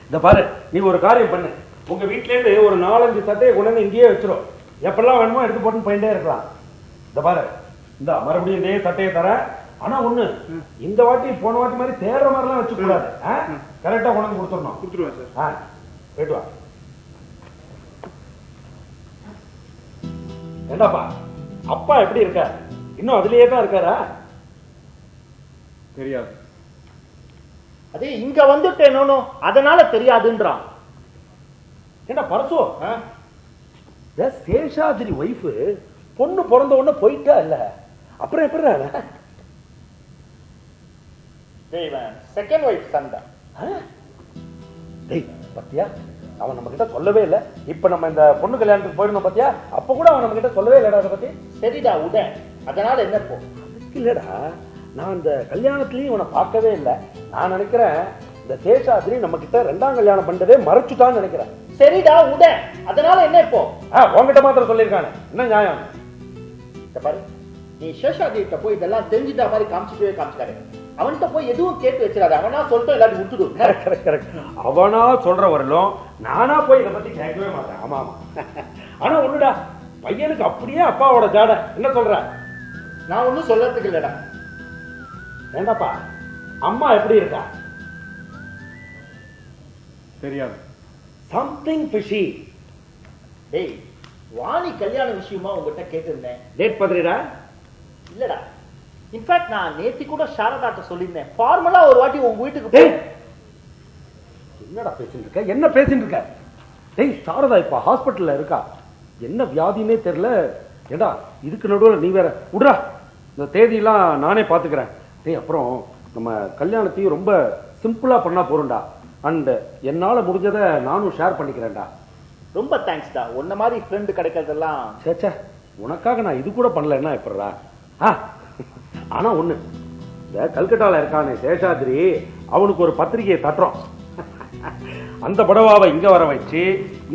இந்த பாரு, நீ ஒரு காரியம் பண்ணு. உங்க வீட்ல இருந்து ஒரு 4-5 சட்டையை கொண்டு வந்து இங்கேயே வச்சிரும். எப்பெல்லாம் வேணுமோ எடுத்து போட்டு போயிட்டே இருக்கலாம். இந்த பாரு, இந்த மறுபடியும் இதே சட்டையை தரேன். ஆனா ஒண்ணு, இந்த வாட்டி போன வாட்டி மாதிரி தேடுற மாதிரிலாம் வச்சு கூடாது. கரெக்டா கொண்டு வந்து கொடுத்துடணும். கொடுத்துருவேன் சார். போயிட்டு வா. ஏண்டாப்பா, அப்பா எப்படி இருக்க? இன்னும் அதுலயே தான் இருக்காரா? தெரியாது. அதே இங்க வந்துட்டேனோ அதனால தெரியாதுன்றான். ஏண்டா பரசு, சேஷாதிரி ஒய்ஃபு பொண்ணு பிறந்த உடனே போயிட்டா இல்ல, அப்புறம் எப்படி? செகண்ட் ஒய்ஃப் சண்டா. டேய் பத்தியா அவன் நம்ம கிட்ட சொல்லவே இல்லை. இப்ப நம்ம இந்த பொண்ணு கல்யாணத்துக்கு போயிருந்தோம் பத்தியா, அப்ப கூட அவன் நம்ம கிட்ட சொல்லவே இல்லடா அதை பத்தி. சரிடா உட, அதனால என்ன போ. இல்லடா, நான் இந்த கல்யாணத்துலயும் இவனை பார்க்கவே இல்லை. நான் நினைக்கிறேன் இந்த சேஷாத்ரி நம்ம கிட்ட 2ஆம் கல்யாணம் பண்றதே மறைச்சுட்டான்னு நினைக்கிறேன். சரிடா உட, அதனால என்ன இப்போ. உங்ககிட்ட மாத்திரம் சொல்லியிருக்கானே, என்ன நியாயம்? பாரு, நீ சேஷாத்ரி கிட்ட போய் இதெல்லாம் தெரிஞ்சுட்டா மாதிரி காமிச்சிட்டாரு. அவன்கிட்ட போய் எதுவும் கேட்டு வச்சிடாது. அவனா சொல்லிட்டு எல்லாரும் விட்டுடு. அவனா சொல்ற வரலும் நானா போய் இதை பத்தி கேட்கவே மாட்டேன். ஆமா ஆமா. ஆனா ஒண்ணுடா, பையனுக்கு அப்படியே அப்பாவோட ஜாட. என்ன சொல்ற? நான் ஒண்ணும் சொல்லறதுக்கு இல்லடா. ஏண்டாப்பா, அம்மா எப்படி இருக்கா? தெரியாது. Something fishy. டேய், வாணி கல்யாண விஷயமா உங்ககிட்ட கேட்டிருந்தேன். டேட் பத்திரிடா? இல்லடா, இன்ஃபேக்ட் நான் நேத்தி கூட சாரதாட்ட சொல்லியிருந்தேன், ஃபார்மலா ஒரு வாட்டி உங்க வீட்டுக்கு டேய், என்னடா பேசிட்டு இருக்க? என்ன பேசிட்டு இருக்க? டேய், சாரதா இப்ப ஹாஸ்பிட்டல்ல இருக்கா. என்ன வியாதினே தெரியல. ஏடா, இதுக்கு நடுவில் நீ வேற விடுறா. இந்த தேதியெல்லாம் நானே பாத்துக்கிறேன். டேய், அப்புறம் நம்ம கல்யாணத்தையும் ரொம்ப சிம்பிளா பண்ணா போறோம்டா. அண்ட் என்னால முடிஞ்சதை நானும் ஷேர் பண்ணிக்கிறேன்டா. ரொம்ப தேங்க்ஸ்டா. உன்ன மாதிரி ஃப்ரெண்ட் கிடைக்கிறதெல்லாம். சேச்சா, உனக்காக நான் இது கூட பண்ணலன்னா எப்படா. ஆனா ஒண்ணு, இந்த கல்கட்டால இருக்கானே சேஷாத்ரி, அவனுக்கு ஒரு பத்திரிகையை தட்டுறோம். அந்த படவாவை இங்க வர வச்சு,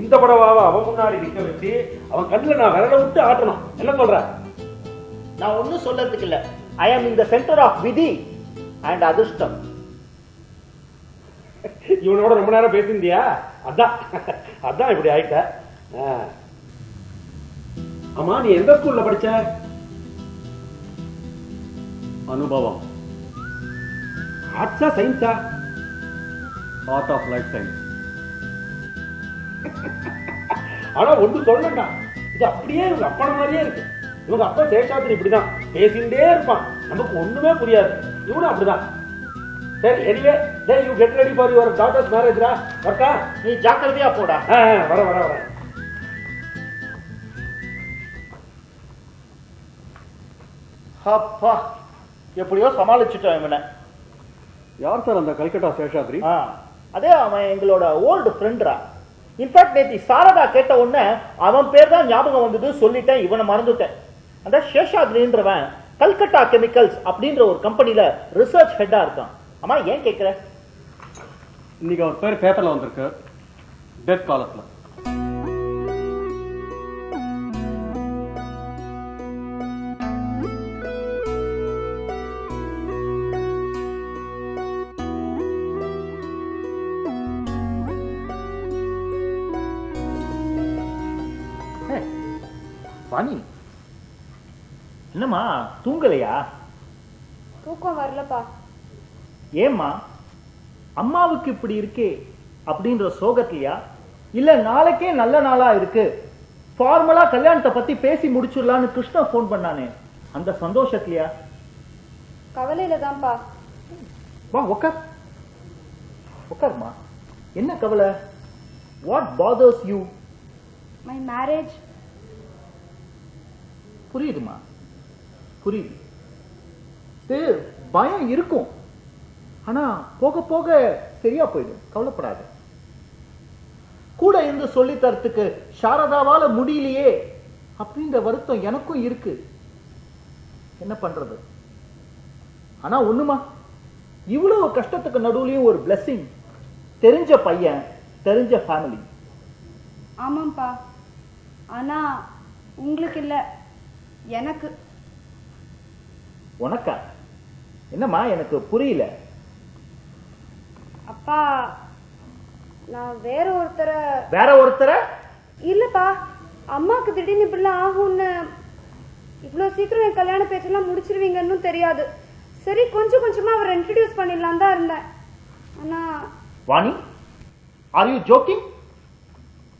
இந்த படவாவை அவன் முன்னாடி நிக்க வச்சு, அவன் கண்ணுல நான் விரல விட்டு ஆட்டணும். என்ன சொல்ற? நான் ஒன்னும் சொல்லறதுக்கு இல்ல. ஐ ஆம் இன் தி சென்டர் ஆஃப் விதி அண்ட் அதிர்ஷ்டம். இவனோட ரொம்ப நேரம் பேசியிருந்தியா? அதான் அதான் இப்படி ஆயிட்ட. ஆமா, நீ எந்த ஸ்கூல்ல படிச்ச? அனுபவம். ஆர்ட்ஸா சயின்ஸா? Art of life science. ஆனா ஒன்று சொல்லண்டா, இது அப்படியே இவங்க அப்பா மாதிரியே இருக்கு. இவங்க அப்பா சேஷாத்ரி இப்படிதான் பேசிட்டே இருப்பான், நமக்கு ஒண்ணுமே புரியாது. இவனும் அப்படிதான். சரி, anyway, you get ready for your daughter's மேரேஜ்ரா. வரட்டா? நீ ஜாக்கிரதையா போடா. வர வர வர. அப்பா, எப்படியோ சமாளிச்சுட்டோம் இவனை. யார் சார் அந்த கல்கட்டா சேஷாத்ரி? அதே அவன் எங்களோட ஓல்டு ஃப்ரெண்ட்ரா. இன்ஃபேக்ட் நேத்தி சாரதா கேட்ட உடனே அவன் பேர் தான் ஞாபகம் வந்தது. சொல்லிட்டேன், இவனை மறந்துட்டேன். அந்த சேஷாத்ரின்றவன் கல்கட்டா கெமிக்கல்ஸ் அப்படின்ற ஒரு கம்பெனில ரிசர்ச் ஹெட்டா இருக்கான். அம்மா, ஏன் கேட்கிற? இன்னைக்கு அவர் பேர் பேப்பர்ல வந்திருக்கு, டெத் காலத்துல. வாணி, என்னம்மா தூங்கலையா? தூக்கம் வரலப்பா. ஏம்மா, அம்மாவுக்கு இப்படி இருக்கே அப்படின்ற சோகத்திலையா, இல்ல நாளைக்கே நல்ல நாளா இருக்கு ஃபார்மலா கல்யாணத்தை பத்தி பேசி முடிச்சிடலான்னு கிருஷ்ணா போன் பண்ணானே, அந்த சந்தோஷத்திலையா? கவலையில தான்ப்பா. வா, உட்கார் உட்கார்மா. என்ன கவலை? What bothers you? My marriage. புரியுதுமா, புரியுது. பயம் இருக்கும், ஆனா போக போக சரியா போயிடும். கவலைப்படாத. கூட இருந்து சொல்லி தரத்துக்கு சாரதாவால முடியலையே அப்படின்ற வருத்தம் எனக்கும் இருக்கு. என்ன பண்றது? ஆனா ஒண்ணுமா, இவ்வளவு கஷ்டத்துக்கு நடுவுலயும் ஒரு பிளெஸிங். தெரிஞ்ச பையன், தெரிஞ்ச ஃபேமிலி. ஆமாப்பா, ஆனா உங்களுக்கு இல்ல, எனக்கு. உனக்கா? என்னம்மா, எனக்கு புரியல. அப்பா, நான் வேற ஒருத்தரை இல்லப்பா. அம்மாக்கு திடீர்னு இப்படிலாம் ஆகும்னு, இவ்வளவு சீக்கிரம் என் கல்யாண பேச்செல்லாம் முடிச்சிருவீங்கன்னு தெரியாது. சரி, கொஞ்சம் கொஞ்சமா அவரை இன்ட்ரடியூஸ் பண்ணிடலாம் தான் இருந்தேன். ஆனா Vani, are you jogging?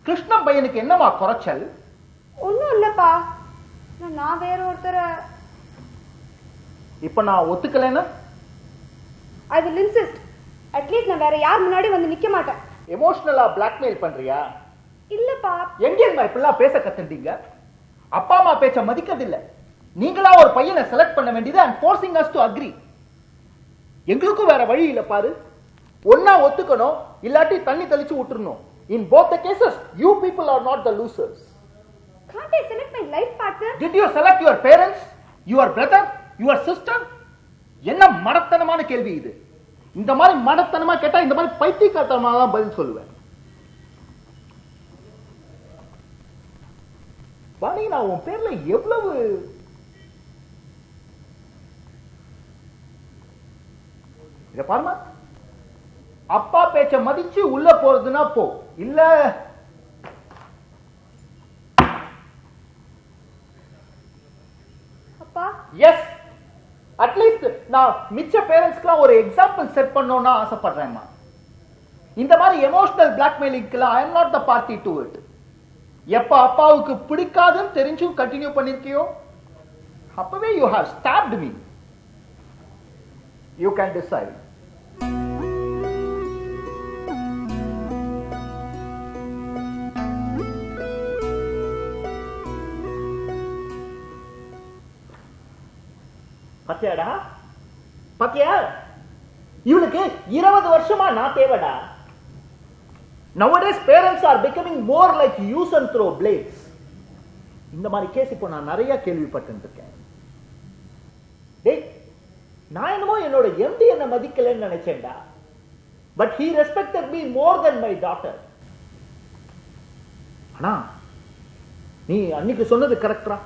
Krishna பையனுக்கு என்னமா குறைச்சல்? ஒண்ணும் இல்லப்பா. நான் வேற ஒருத்தரை. இப்ப நான் ஒத்துக்கலைன்னா ஐ வில் இன்சிஸ்ட். அட்லீஸ்ட் நான் வேற யார் முன்னாடி வந்து நிக்க மாட்டேன். எமோஷனலா பிளாக்மெயில் பண்றியா? இல்லப்பா. எங்க இப்படிலாம் பேச கத்துட்டீங்க? அப்பா அம்மா பேச்ச மதிக்கிறது இல்ல. நீங்களா ஒரு பையனை செலக்ட் பண்ண வேண்டியது and forcing us to agree. எங்களுக்கும் வேற வழி இல்ல பாரு. ஒன்னா ஒத்துக்கணும், இல்லாட்டி தண்ணி தெளிச்சு விட்டுறணும். In both the cases, you people are not the losers. Can't I select my life partner? Did you select your parents, your brother, your sister? என்ன மடத்தனமான கேள்வி இது? இந்த மாதிரி மடத்தனமா கேட்டா இந்த மாதிரி பைத்தியக்காரத்தனமா தான் பதில் சொல்லுவேன். வாணி, நான் உன் பேர்ல எவ்வளவு இத பாருமா, அப்பா பேச்ச மதிச்சு உள்ள போறதுன்னா போ, இல்ல அப்பா, எஸ். அட்லீஸ்ட் நான் மிச்ச பேரண்ட்ஸ்க்குலாம் ஒரு எக்ஸாம்பிள் செட் பண்ணணும்னு ஆசைப்படுறேன்மா. இந்த மாதிரி எமோஷனல் பிளாக்மெயிலிங்க்குலாம் I am not the party to it. எப்ப அப்பாவுக்கு பிடிக்காதுன்னு தெரிஞ்சும் கண்டினியூ பண்ணிருக்கியோ அப்பவே you have stopped me. You can decide. பத்தியாடா, பத்தியா, இவனுக்கு 20 வருஷமா நான் தேவைடா. Nowadays parents are becoming more like use and throw blades. இந்த மாதிரி கேஸ் இப்போ நான் நிறைய கேள்விப்பட்டு இருக்கேன். டேய், நான் என்னமோ என்னோட எம்டி என்ன மதிக்கலன்னு நினைச்சேன்டா. But he respected me more than my daughter. ஆனா நீ அன்னைக்கு சொன்னது கரெக்டா?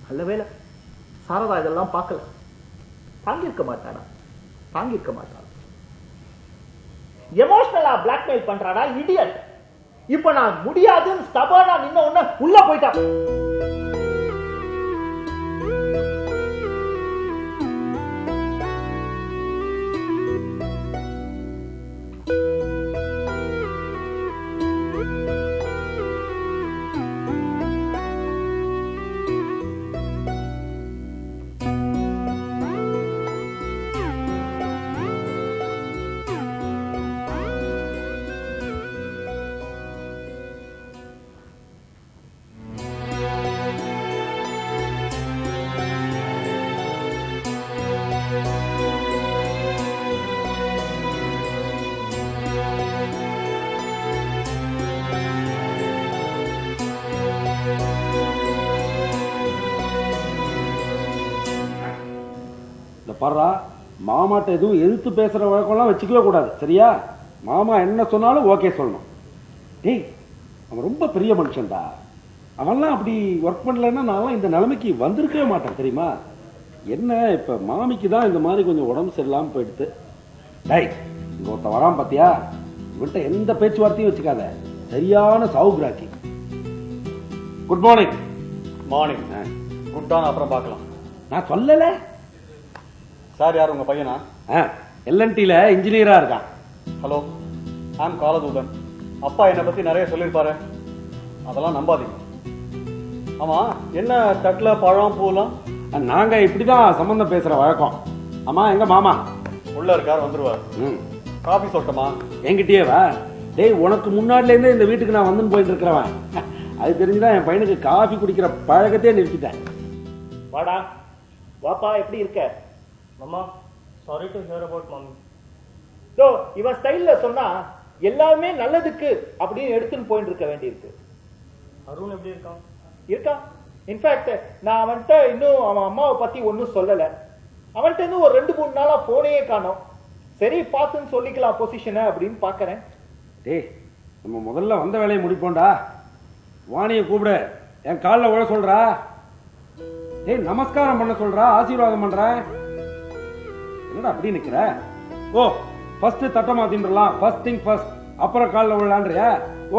அல்லவேளை சாரதா இதெல்லாம் பார்க்கல, தாங்கியிருக்க மாட்டாடா, தாங்கியிருக்க மாட்டாடா. எமோஷனலா பிளாக்மெயில் பண்றாடா இடியட். இப்ப நான் முடியாதுன்னு ஸ்டபர்னா நின்ன உடனே உள்ள போயிட்டான். பாரா, மாமாட்ட எதுவும் எதிர்த்து பேசுற வழக்கம்லாம் வச்சுக்கவே கூடாது, சரியா? மாமா என்ன சொன்னாலும் ஓகே சொல்லணும். டேய், அவன் ரொம்ப பெரிய மனுஷன்டா. அவன்லாம் அப்படி ஒர்க் பண்ணலன்னா நான் இந்த நிலைமைக்கு வந்திருக்கவே மாட்டேன், தெரியுமா? என்ன இப்ப மாமிக்கு தான் இந்த மாதிரி கொஞ்சம் உடம்பு சரியில்லாம போயிடுது. டேய், இங்க ஒருத்த வரான் பாத்தியா, இவன்ட்ட எந்த பேச்சுவார்த்தையும் வச்சுக்காத, சரியான சவுக்ராக்கி. Good morning. Morning. Good don, அப்புறம் பார்க்கலாம். நான் சொல்லல சார். யார் உங்க பையனா? எல்என்டில இன்ஜினியரா இருக்கான். Hello, I'm Kaladhoothan. அப்பா என்னை பத்தி நிறைய சொல்லியிருப்பாரு, அதெல்லாம் நம்பாதீங்க. ஆமா, என்ன தட்டுல பழம் பூலாம்? நாங்க இப்படிதான் சம்பந்தம் பேசுற வழக்கம். ஆமா, எங்க மாமா உள்ள இருக்கார், வந்துருவார். காபி சொட்டமா? என்கிட்டயே வா. டேய், உனக்கு முன்னாடில இருந்தே இந்த வீட்டுக்கு நான் வந்து போயிட்டு இருக்கிறவன். அது தெரிஞ்சுதான் என் பையனுக்கு காபி குடிக்கிற பழக்கத்தையே நிறுத்திட்டேன். வாடா, வாப்பா, எப்படி இருக்க? மாமா, சாரி டு ஹியர் அபவுட் மாமி. சோ இவன் ஸ்டைல்ல சொன்னா எல்லாமே நல்லதுக்கு அப்படின்னு எடுத்துன்னு போயிட்டு இருக்க வேண்டியிருக்கு. அருண் எப்படி இருக்கான்? இருக்கா? இன்ஃபேக்ட் நான் அவன்கிட்ட இன்னும் அவன் அம்மாவை பத்தி ஒன்னும் சொல்லல. அவன்கிட்ட இன்னும் ஒரு 2-3 நாளா போனையே காணோம். சரி, பார்த்துன்னு சொல்லிக்கலாம் பொசிஷனை அப்படின்னு பாக்குறேன். டேய், நம்ம முதல்ல வந்த வேலையை முடிப்போம்டா. வாணியை கூப்பிடு, என் காலில் விழ சொல்றா. டேய், நமஸ்காரம் பண்ண சொல்றா, ஆசீர்வாதம் பண்ற. என்னடா அப்படி நிக்கிற? ஓ, ஃபர்ஸ்ட் தட்ட மாத்தின்றலாம், ஃபர்ஸ்ட் திங் ஃபர்ஸ்ட், அப்புறம் காலில் விழலான்றியா?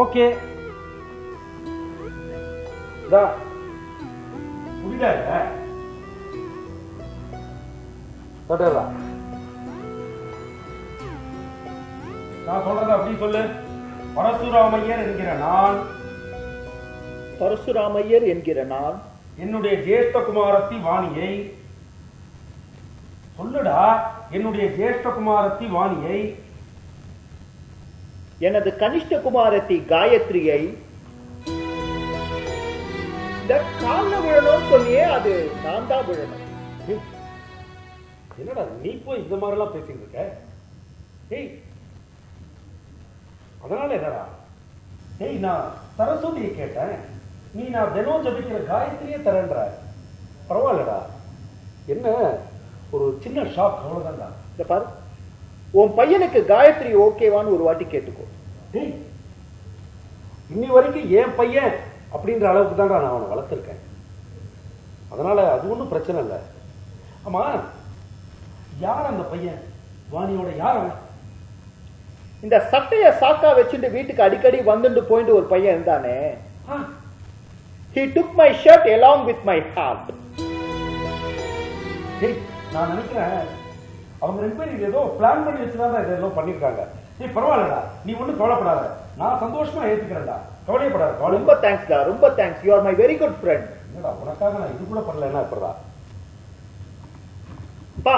ஓகே, புரியுதா? தட்டா நான் சொல்றத அப்படி சொல்லு. பரசுராமையர் என்கிற நான், பரசுராமையர் என்கிற நான் என்னுடைய ஜேஷ்ட குமாரத்தி வாணியை, சொல்லுடா, என்னுடைய ஜேஷ்ட குமாரத்தி வாணியை, எனது கனிஷ்ட குமாரத்தி காயத்ரியை, இந்த கால விழணும்னு சொல்லியே அது நான் தான் விழணும். என்னடா நீ போய் இந்த மாதிரி எல்லாம் பேசிட்டு இருக்க? டேய் அதனால என்னடா? டேய் நான் சரஸ்வதியை கேட்டேன், நீ நான் தினம் ஜபிக்கிற காயத்ரியே தரேன்ற. பரவாயில்லடா, என்ன ஒரு சின்ன ஷாக், அவ்வளவுதான்டா. இந்த பாரு, உன் பையனுக்கு காயத்ரி ஓகேவான்னு ஒரு வாட்டி கேட்டுக்கோ. டேய் இன்னி வரைக்கும் என் பையன் அப்படின்ற அளவுக்கு தான்டா நான் அவனை வளர்த்துருக்கேன். அதனால அது ஒன்றும் பிரச்சனை இல்லை. ஆமா, யார் அந்த பையன்? வாணியோட யார் அவன்? இந்த சட்டைய சாக்கா வச்சுட்டு வீட்டுக்கு அடிக்கடி வந்துட்டு போயிட்டு ஒரு பையன் இருந்தானே, he took my shirt along with my heart. டேய் நான் நினைக்கிறேன் அவங்க ரெண்டு பேரும் இது ஏதோ பிளான் பண்ணி வச்சுதான் இதெல்லாம் பண்ணிருக்காங்க. நீ பரவாயில்லடா, நீ ஒன்றும் கவலைப்படாத, நான் சந்தோஷமா ஏத்துக்கிறேன்டா, கவலையப்படாத. ரொம்ப தேங்க்ஸ்டா, ரொம்ப thanks. You are my very good friend. என்னடா உனக்காக நான் இது கூட பண்ணலன்னா எப்படா? பா,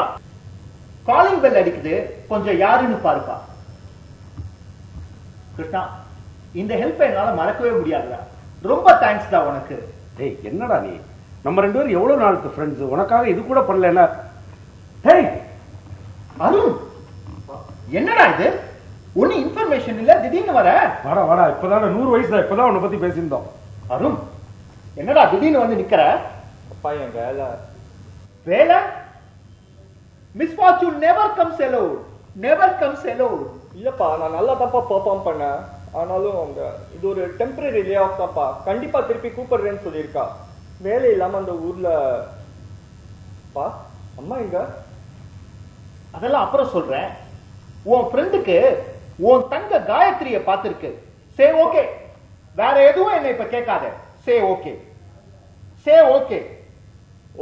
காலிங் பெல் அடிக்குது, கொஞ்சம் யாருன்னு பாருப்பா. கிருஷ்ணா, இந்த ஹெல்ப் என்னால மறக்கவே முடியாதுடா. ரொம்ப தேங்க்ஸ்டா உனக்கு. டேய் என்னடா நீ, நம்ம ரெண்டு பேரும் எவ்வளவு நாளுக்கு ஃப்ரெண்ட்ஸ், உனக்காக இது கூட பண்ணலன்னா? டேய் அருண், என்னடா இது? ஒண்ணு இன்ஃபர்மேஷன் இல்ல, திடீர்னு வர. வாடா வாடா, இப்பதான் 100 வயசுல இப்பதான் உன்னை பத்தி பேசியிருந்தோம். அருண், என்னடா திடீர்னு வந்து நிக்கிற? அப்பா என் வேலை. வேலை? Misfortune never comes alone, never comes alone. இல்லப்பா, நான் நல்லா தான்ப்பா பெர்ஃபார்ம் பண்ணேன். ஆனாலும் அவங்க இது ஒரு டெம்பரரி லே ஆஃப் தான்ப்பா, கண்டிப்பா திருப்பி கூப்பிடுறேன்னு சொல்லியிருக்கா. வேலை இல்லாம அந்த ஊர்ல. பா, அம்மா எங்க? அதெல்லாம் அப்புறம் சொல்றேன். உன் ஃப்ரெண்டுக்கு உன் தங்க காயத்ரியை பார்த்திருக்கு. சே ஓகே, வேற எதுவும் என்ன இப்ப கேட்காத. சே ஓகே, சே ஓகே.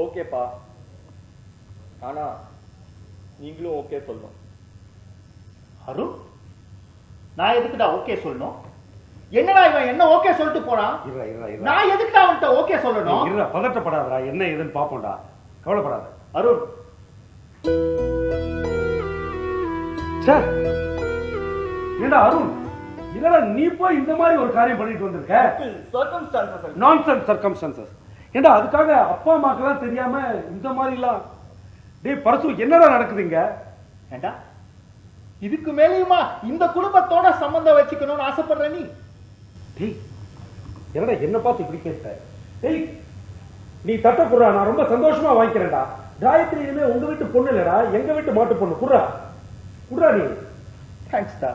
ஓகேப்பா, ஆனா நீங்களும் ஓகே சொல்லணும். அருண், நான் எதுக்குடா ஓகே சொல்லணும்? என்னடா இவன் என்ன ஓகே சொல்லிட்டு போறான்? இருடா இருடா இருடா, நான் எதுக்குடா அவன்கிட்ட ஓகே சொல்லணும்? இருடா, பதட்டப்படாதடா, என்ன ஏதுன்னு பாப்போம்டா, கவலைப்படாத. அருண், சார் ஏண்டா அருண், இல்லடா நீ போய் இந்த மாதிரி ஒரு காரியம் பண்ணிட்டு வந்திருக்க. சர்க்கம்ஸ்டான்சஸ். Nonsense circumstances. ஏண்டா அதுக்காக அப்பா அம்மாக்கெல்லாம் தெரியாம இந்த மாதிரிலாம்? டேய் பரசு, என்னடா நடக்குதுங்க? ஏண்டா இதுக்கு மேலேயுமா இந்த குடும்பத்தோட சம்பந்தம் வச்சுக்கணும்னு ஆசைப்படுற நீ? டேய் என்னடா என்ன பார்த்து இப்படி கேட்ட? டேய் நீ தட்ட குடுறா, நான் ரொம்ப சந்தோஷமா வாங்கிக்கிறேன்டா. காயத்ரி இனிமே உங்க வீட்டு பொண்ணு இல்லடா, எங்க வீட்டு மாட்டு பொண்ணு. குடுறா குடுறா நீ. தேங்க்ஸ் டா.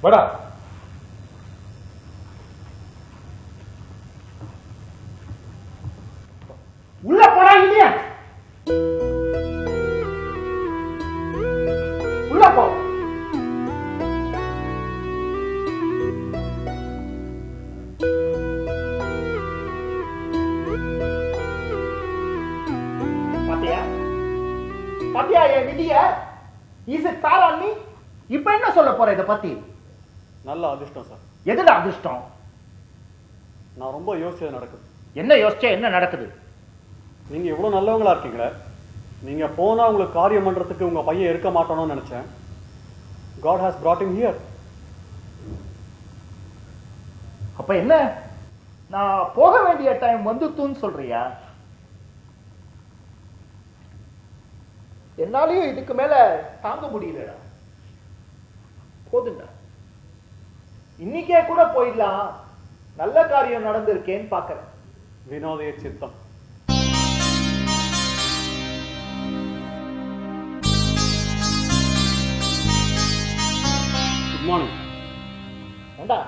வாடா. உள்ள போடா இல்லையா? உள்ள போ. பாத்தியா பாத்தியா என் விதிய? Is it fair on me? இப்ப என்ன சொல்ல போற இத பத்தி? நல்ல அதிர்ஷ்டம் சார். எதுடா அதிர்ஷ்டம்? நான் ரொம்ப யோசிச்சது நடக்குது. என்ன யோசிச்சா என்ன நடக்குது? நீங்க இவ்வளவு நல்லவங்களா இருக்கீங்களே, நீங்க போனா உங்களுக்கு காரியம் பண்றதுக்கு உங்க பையன் இருக்க மாட்டானோன்னு நினைச்சேன். God has brought him here. அப்ப என்ன, நான் போக வேண்டிய டைம் வந்துட்டுன்னு சொல்றியா? என்னாலயும் இதுக்கு மேல தாங்க முடியலடா. போதுண்டா, இன்னைக்கே கூட போயிடலாம். நல்ல காரியம் நடந்திருக்கேன்னு பாக்குறேன். வினோதய சித்தம். Good morning. ஏண்டா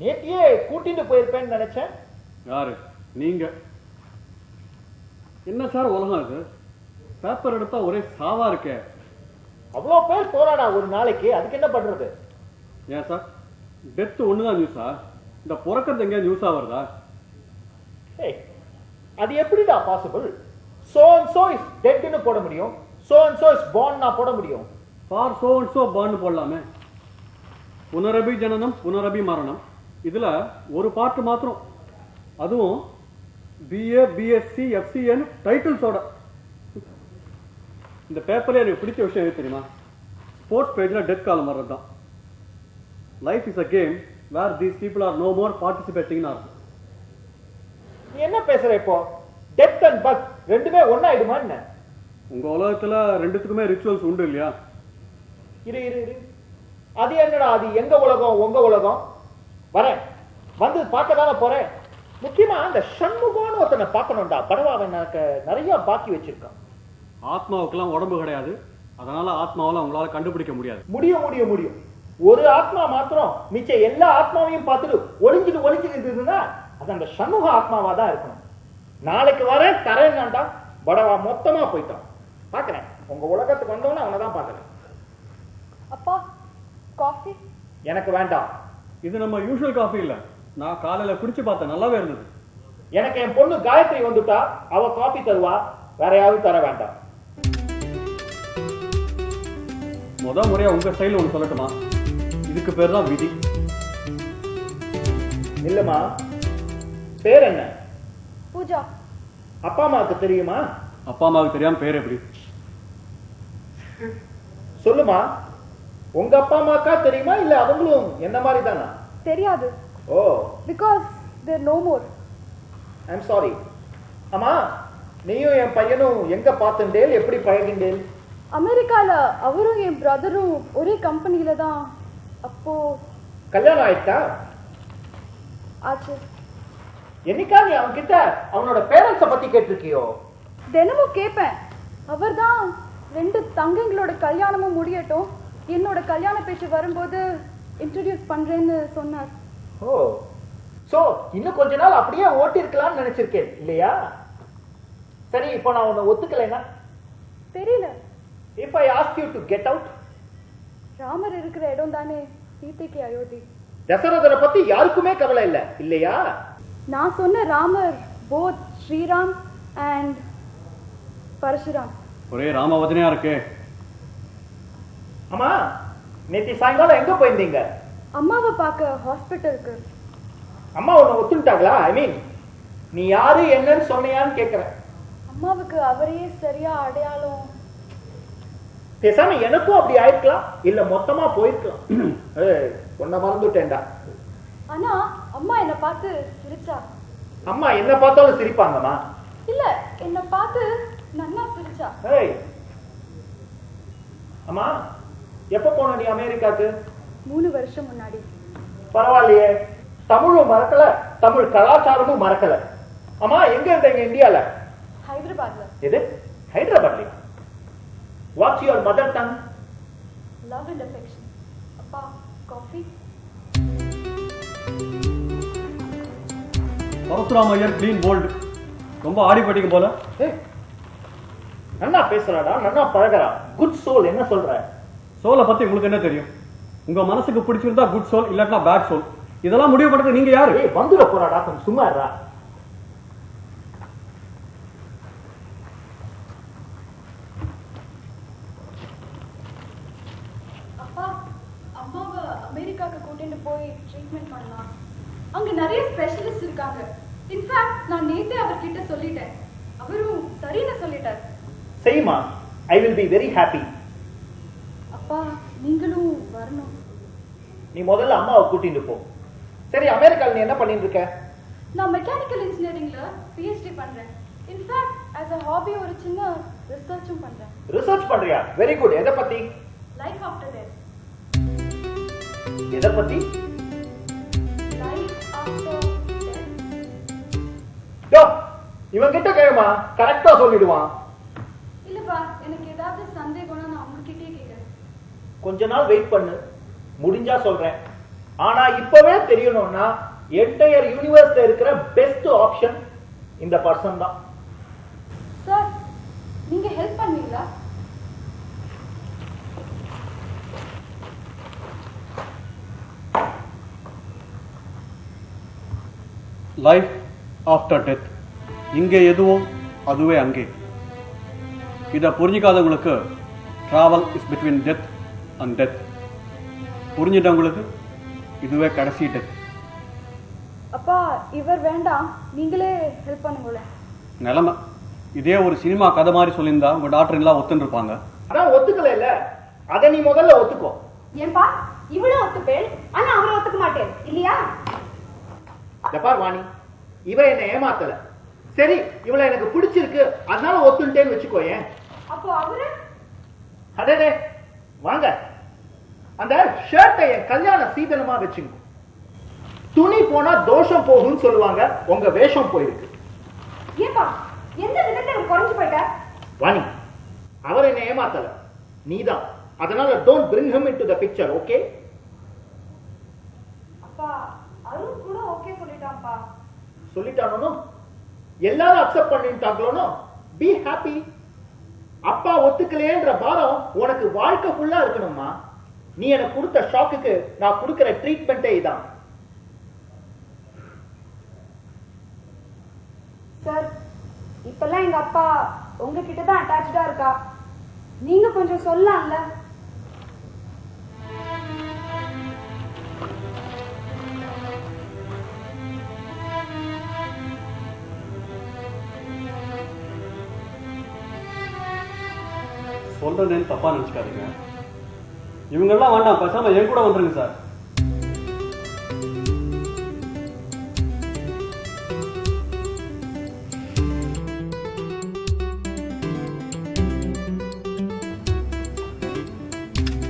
நேத்தியே கூட்டிட்டு போயிருப்பேன்னு நினைச்சேன். யாரு நீங்க? என்ன சார் உலகம் இது? பேப்பர் எடுத்தா ஒரே சாவா இருக்கே. அவ்வளோ பேர் போராடா ஒரு நாளைக்கு, அதுக்கு என்ன பண்றது? ஏன் சார், டெத் ஒண்ணுதான் நியூஸா? இந்த பிறக்கிறது எங்கேயா நியூஸா வருதா? ஏய், அது எப்படிடா possible? so and so is dead ன்னு போட முடியும், so and so is born நான் போட முடியும். For so and so born போடலாமே. புனரபி ஜனனம் புனரபி மரணம், இதுல ஒரு பாட்டு மாத்திரம், அதுவும் பிஏ பிஎஸ்சி எஃப்சிஎன் டைட்டில்ஸோட. இந்த பேப்பர்ல எனக்கு பிடிச்ச விஷயம் எது தெரியுமா? ஸ்போர்ட்ஸ் பேஜ்ல டெத் காலம் வர்றது தான். Life is a game where these people are no more participating are. நீ என்ன பேசுற இப்போ? டெத் அண்ட் பர்த் ரெண்டுமே ஒண்ணாயிடுமா என்ன? உங்க உலகத்துல ரெண்டுத்துக்குமே ரிச்சுவல்ஸ் உண்டு இல்லையா? இரு இரு இரு அது என்னடா அது எங்க உலகம் உங்க உலகம் வரேன் வந்து பார்க்க தானே போறேன் முக்கியமா அந்த சண்முகம்னு ஒருத்தனை பார்க்கணும்டா படவா அவன் எனக்கு நிறைய பாக்கி வச்சிருக்கான் ஆத்மாவுக்கெல்லாம் உடம்பு கிடையாது, அதனால ஆத்மாவால உங்களால கண்டுபிடிக்க முடியாது. முடியும் முடியும் முடியும். ஒரு ஆத்மா மாத்திரம் மிச்ச எல்லா ஆத்மாவையும் பார்த்துட்டு ஒளிஞ்சிட்டு இருந்ததுன்னா அது அந்த சண்முக ஆத்மாவா தான் இருக்கணும். நாளைக்கு வரேன் தரேன்னாண்டா படவா மொத்தமா போயிட்டான். பாக்குறேன் உங்க உலகத்துக்கு வந்தோன்னு அவனை தான் பாக்குறேன். அப்பா காஃபி எனக்கு வேண்டாம். இது நம்ம யூஷுவல் காஃபி இல்ல, நான் காலையில குடிச்சு பார்த்தேன், நல்லாவே இருந்தது. எனக்கு என் பொண்ணு காயத்ரி வந்துட்டா அவ காபி தருவா, வேற யாரும் தர வேண்டாம். முறையா உங்க ஸ்டைல ஒண்ணு சொல்லட்டுமா? இதுக்கு பேர் தான் விதி. இல்லம்மா, பேர் என்ன? பூஜா. அப்பா அம்மாவுக்கு தெரியுமா? அப்பா அம்மாவுக்கு தெரியாம பேர் எப்படி? சொல்லுமா, உங்க அப்பா அம்மாக்கா தெரியுமா இல்ல அவங்களும் என்ன மாதிரி தானா? தெரியாது. ஓ, because they're no more. I'm sorry. அம்மா, நீயும் என் பையனும் எங்க பார்த்தேன், எப்படி பழகிண்டேன்? அமெரிக்கால அவரும் என் பிரதரும் ஒரே கம்பெனில தான். அப்போ கல்யாணம் ஆயிட்டா? ஆச்சு. என்னைக்கா நீ அவன் கிட்ட அவனோட பேரண்ட்ஸ பத்தி கேட்டிருக்கியோ? தினமும் கேட்பேன். அவர் தான் 2 தங்கைங்களோட கல்யாணமும் முடியட்டும், என்னோட கல்யாண பேச்சு வரும்போது இன்ட்ரோடியூஸ் பண்றேன்னு சொன்னார். ஓ, சோ இன்னும் கொஞ்ச நாள் அப்படியே ஓட்டி இருக்கலாம்னு நினைச்சிருக்கேன் இல்லையா? சரி, இப்போ நான் உன்னை ஒத்துக்கலைன்னா? தெரியல. If I ask you to get out? Ramar இருக்கிற இடம் தானே சீதைக்கு அயோத்தி. தசரதரை பத்தி யாருக்குமே கவலை இல்ல இல்லையா? நான் சொன்ன ராமர் போத் ஸ்ரீராம் அண்ட் பரசுராம். ஒரே ராமவதனையா இருக்கே. அம்மா, நேற்று சாயங்காலம் எங்க போயிருந்தீங்க? அம்மாவை பார்க்க ஹாஸ்பிட்டலுக்கு. அம்மா உன்னை ஒத்துட்டாங்களா? ஐ மீன், நீ யாரு என்னன்னு சொன்னியான்னு கேக்குறேன். அம்மாவுக்கு அவரையே சரியா அடையாளம். பேசாம எனக்கும் அப்படி ஆயிருக்கலாம், இல்ல மொத்தமா போயிருக்கலாம். உன்னை மறந்துட்டேன்டா. ஆனா அம்மா என்ன பார்த்து சிரிச்சா. அம்மா என்ன பார்த்தாலும் சிரிப்பாங்கம்மா. இல்ல, என்ன பார்த்து நன்னா சிரிச்சா. அம்மா, எப்ப போன நீ அமெரிக்காக்கு? 3 வருஷம் முன்னாடி. பரவாயில்லையே, தமிழும் மறக்கல, தமிழ் கலாச்சாரமும் மறக்கல. அம்மா, எங்க இருந்தீங்க இந்தியால? ஹைதராபாத்ல. எது, ஹைதராபாத்ல? What's your mother tongue? Love and affection. அப்பா coffee. Parashuram Iyer clean bowled, ரொம்ப ஆடி படிக்கும் போல. நன்னா பேசுறாடா, நன்னா பழகிறா. Good soul. என்ன சொல்ற? சோலை பத்தி உங்களுக்கு என்ன தெரியும்? உங்க மனசுக்கு பிடிச்சிருந்தா குட் சோல், இல்லாட்டா பேட் சோல். இதெல்லாம் முடிவு பண்றது நீங்க யாரு? வந்துட போறாடா, கொஞ்சம் சும்மா இருடா. அப்பா, அம்மாவை அமெரிக்காக்கு கூட்டிட்டு போய் ட்ரீட்மெண்ட் பண்ணலாம். அங்க நிறைய ஸ்பெஷலிஸ்ட் இருக்காங்க. இன்ஃபேக்ட் நான் நேத்தே அவர்கிட்ட சொல்லிட்டேன், அவரும் சரின்னு சொல்லிட்டார். செய்யுமா, I will be very happy. அப்பா, நீங்களும் வரணும். நீ முதல்ல அம்மாவை கூட்டிட்டு போ. சரி, அமெரிக்கால நீ என்ன பண்ணிட்டு இருக்க? நான் மெக்கானிக்கல் இன்ஜினியரிங்ல PhD பண்றேன். இன்ஃபேக்ட் as a hobby ஒரு சின்ன ரிசர்ச்சும் பண்றேன். ரிசர்ச் பண்றியா? Very good. எதை பத்தி? Life after death. எதை பத்தி? Life after death. யோ, இவன் கிட்ட கேளுமா, கரெக்டா சொல்லிடுவான். இல்லப்பா, எனக்கு ஏதாவது சந்தேகம்னா நான் உங்ககிட்டயே கேக்குறேன். கொஞ்ச நாள் வெயிட் பண்ணு, முடிஞ்சா சொல்றேன். ஆனா இப்பவே தெரியணும்னா என்டையர் யூனிவர்ஸ்ல இருக்கிற பெஸ்ட் ஆப்ஷன் இந்த பர்சன் தான். சார், நீங்க ஹெல்ப் பண்ணுவீங்களா? லைஃப் ஆஃப்டர் டெத், இங்கே எதுவோ அதுவே அங்கே. இதை புரிஞ்சிக்காதவங்களுக்கு travel is between death and death. புரிஞ்சிட்டவங்களுக்கு இதுவே கடைசி டெத். அப்பா, இவர் வேண்டாம், நீங்களே ஹெல்ப் பண்ணுங்களேன். நிலைமை இதே ஒரு சினிமா கதை மாதிரி சொல்லியிருந்தா உங்க டாக்டர் எல்லாம் ஒத்துன்னு இருப்பாங்க. அதான் ஒத்துக்கல இல்ல, அதை நீ முதல்ல ஒத்துக்கோ. ஏன்பா இவ்வளவு ஒத்துப்பேன், ஆனா அவரை ஒத்துக்க மாட்டேன் இல்லையா? ஜப்பார் வாணி, இவ என்ன ஏமாத்தல. சரி, இவளை எனக்கு பிடிச்சிருக்கு, அதனால ஒத்துட்டேன்னு வச்சுக்கோ. ஏன் அப்போ அவரு? அதே வாங்க, அந்த ஷர்ட்டை என் கல்யாண சீதனமா வச்சுங்க. துணி போனா தோஷம் போகும்னு சொல்லுவாங்க, உங்க வேஷம் போயிருக்கு. ஏப்பா எந்த விதத்தை குறைஞ்சு போயிட்ட? வாணி, அவர் என்ன ஏமாத்தல, நீதான். அதனால don't bring him into the picture, okay? அப்பா அருண் கூட ஓகே சொல்லிட்டான்ப்பா. சொல்லிட்டானோ? எல்லாரும் அக்செப்ட் பண்ணிட்டாங்களோ? Be happy. அப்பா ஒத்துக்கலையேன்ற பாரம் உனக்கு வாழ்க்கை ஃபுல்லா இருக்கணுமா? நீ எனக்கு கொடுத்த ஷாக்குக்கு நான் கொடுக்கிற ட்ரீட்மெண்டே இதான். சார், இப்பெல்லாம் எங்க அப்பா உங்ககிட்ட தான் அட்டாச்சா இருக்கா. நீங்க கொஞ்சம் சொல்லலாம்ல. சொல்றேன்னு தப்பா நினைச்சுக்காதீங்க. இவங்கெல்லாம் வேண்டாம், பேசாம என் கூட வந்துருங்க sir.